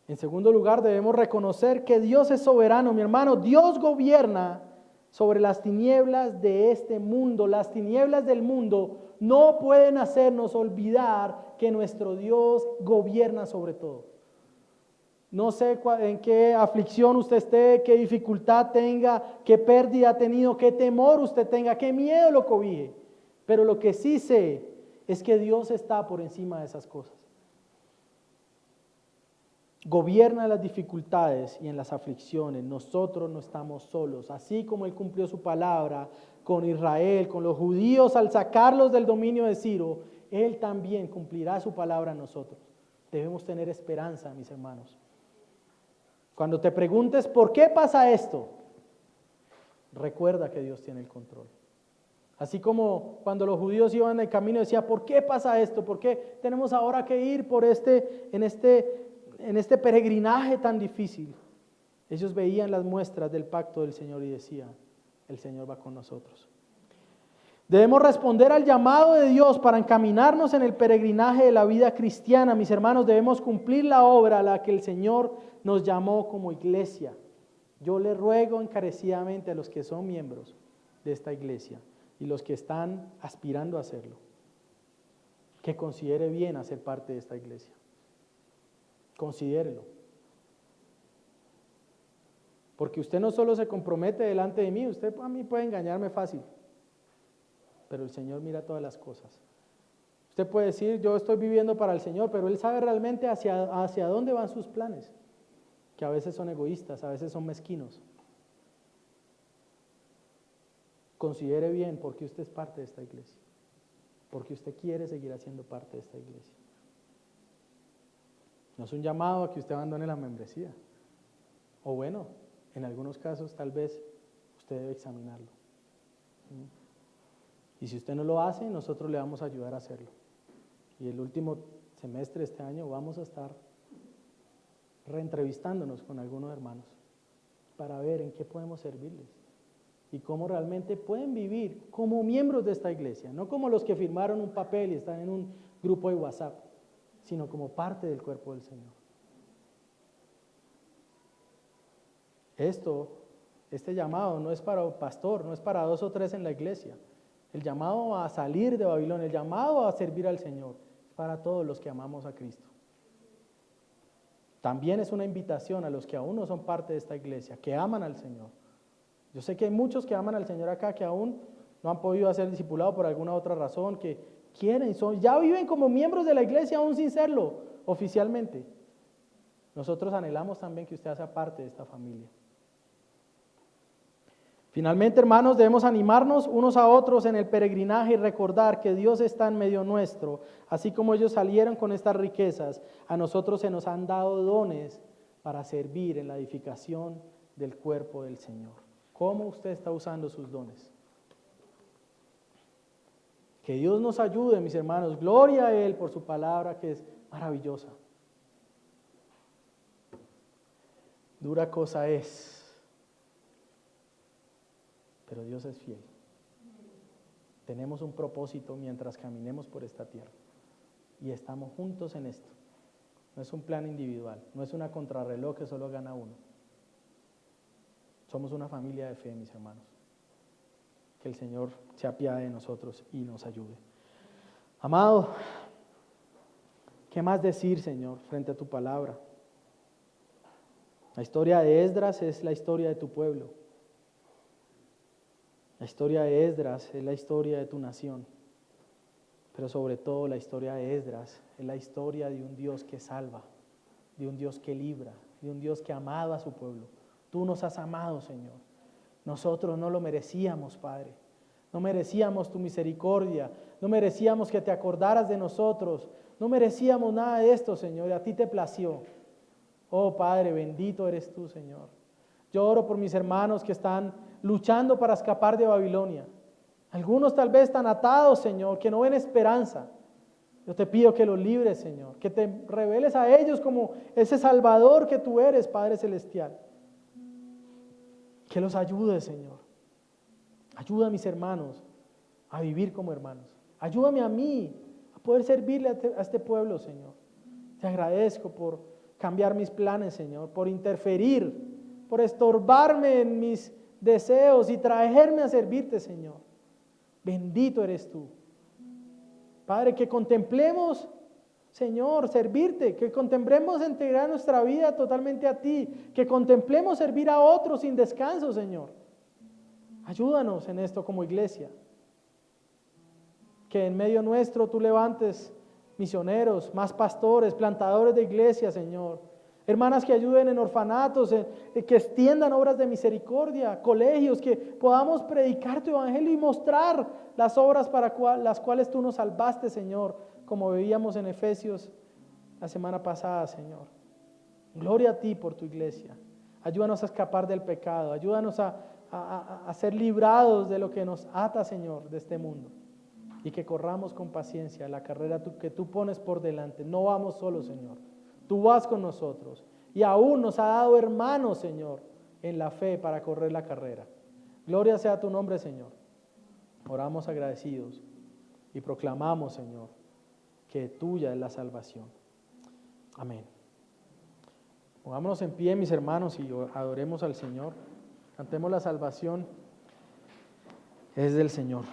En segundo lugar, debemos reconocer que Dios es soberano, mi hermano. Dios gobierna sobre las tinieblas de este mundo. Las tinieblas del mundo no pueden hacernos olvidar que nuestro Dios gobierna sobre todo. No sé en qué aflicción usted esté, qué dificultad tenga, qué pérdida ha tenido, qué temor usted tenga, qué miedo lo cobije. Pero lo que sí sé es que Dios está por encima de esas cosas. Gobierna las dificultades y en las aflicciones. Nosotros no estamos solos. Así como Él cumplió su palabra con Israel, con los judíos al sacarlos del dominio de Ciro, Él también cumplirá su palabra a nosotros. Debemos tener esperanza, mis hermanos. Cuando te preguntes ¿por qué pasa esto? Recuerda que Dios tiene el control. Así como cuando los judíos iban en el camino decía ¿por qué pasa esto? ¿Por qué tenemos ahora que ir por en este peregrinaje tan difícil? Ellos veían las muestras del pacto del Señor y decían, el Señor va con nosotros. Debemos responder al llamado de Dios para encaminarnos en el peregrinaje de la vida cristiana. Mis hermanos, debemos cumplir la obra a la que el Señor nos llamó como iglesia. Yo le ruego encarecidamente a los que son miembros de esta iglesia y los que están aspirando a hacerlo, que considere bien hacer parte de esta iglesia. Considérelo. Porque usted no solo se compromete delante de mí, usted a mí puede engañarme fácil, pero el Señor mira todas las cosas. Usted puede decir, yo estoy viviendo para el Señor, pero Él sabe realmente hacia dónde van sus planes, que a veces son egoístas, a veces son mezquinos. Considere bien por qué usted es parte de esta iglesia, porque usted quiere seguir haciendo parte de esta iglesia. No es un llamado a que usted abandone la membresía, o bueno, en algunos casos tal vez usted debe examinarlo. Y si usted no lo hace, nosotros le vamos a ayudar a hacerlo. Y el último semestre de este año vamos a estar reentrevistándonos con algunos hermanos para ver en qué podemos servirles y cómo realmente pueden vivir como miembros de esta iglesia, no como los que firmaron un papel y están en un grupo de WhatsApp, sino como parte del cuerpo del Señor. Este llamado no es para un pastor, no es para 2 o 3 en la iglesia. El llamado a salir de Babilonia, el llamado a servir al Señor, es para todos los que amamos a Cristo. También es una invitación a los que aún no son parte de esta iglesia, que aman al Señor. Yo sé que hay muchos que aman al Señor acá, que aún no han podido ser discipulados por alguna otra razón, que quieren, ya viven como miembros de la iglesia aún sin serlo oficialmente. Nosotros anhelamos también que usted sea parte de esta familia. Finalmente, hermanos, debemos animarnos unos a otros en el peregrinaje y recordar que Dios está en medio nuestro. Así como ellos salieron con estas riquezas, a nosotros se nos han dado dones para servir en la edificación del cuerpo del Señor. ¿Cómo usted está usando sus dones? Que Dios nos ayude, mis hermanos. Gloria a Él por su palabra que es maravillosa. Dura cosa es, pero Dios es fiel. Tenemos un propósito mientras caminemos por esta tierra y estamos juntos en esto. No es un plan individual, no es una contrarreloj que solo gana uno. Somos una familia de fe, mis hermanos. Que el Señor se apiade de nosotros y nos ayude. Amado, ¿qué más decir, Señor, frente a tu palabra? La historia de Esdras es la historia de tu pueblo. La historia de Esdras es la historia de tu nación. Pero sobre todo la historia de Esdras es la historia de un Dios que salva, de un Dios que libra, de un Dios que ha amado a su pueblo. Tú nos has amado, Señor. Nosotros no lo merecíamos, Padre. No merecíamos tu misericordia. No merecíamos que te acordaras de nosotros. No merecíamos nada de esto, Señor. Y a ti te plació. Oh, Padre, bendito eres tú, Señor. Yo oro por mis hermanos que están luchando para escapar de Babilonia. Algunos tal vez están atados, Señor, que no ven esperanza. Yo te pido que los libres, Señor. Que te reveles a ellos como ese Salvador que tú eres, Padre Celestial. Que los ayude, Señor. Ayuda a mis hermanos a vivir como hermanos. Ayúdame a mí a poder servirle a este pueblo, Señor. Te agradezco por cambiar mis planes, Señor, por interferir, por estorbarme en mis deseos y traerme a servirte, Señor. Bendito eres tú. Padre, que contemplemos, Señor, servirte, que contemplemos entregar nuestra vida totalmente a ti, que contemplemos servir a otros sin descanso, Señor. Ayúdanos en esto como iglesia. Que en medio nuestro tú levantes misioneros, más pastores, plantadores de iglesia, Señor. Hermanas que ayuden en orfanatos, que extiendan obras de misericordia, colegios, que podamos predicar tu evangelio y mostrar las obras para las cuales tú nos salvaste, Señor, como veíamos en Efesios la semana pasada, Señor. Gloria a ti por tu iglesia. Ayúdanos a escapar del pecado, ayúdanos a ser librados de lo que nos ata, Señor, de este mundo. Y que corramos con paciencia la carrera que tú pones por delante. No vamos solos, Señor. Tú vas con nosotros y aún nos ha dado hermanos, Señor, en la fe para correr la carrera. Gloria sea tu nombre, Señor. Oramos agradecidos y proclamamos, Señor, que tuya es la salvación. Amén. Pongámonos en pie, mis hermanos, y adoremos al Señor. Cantemos la salvación. Es del Señor.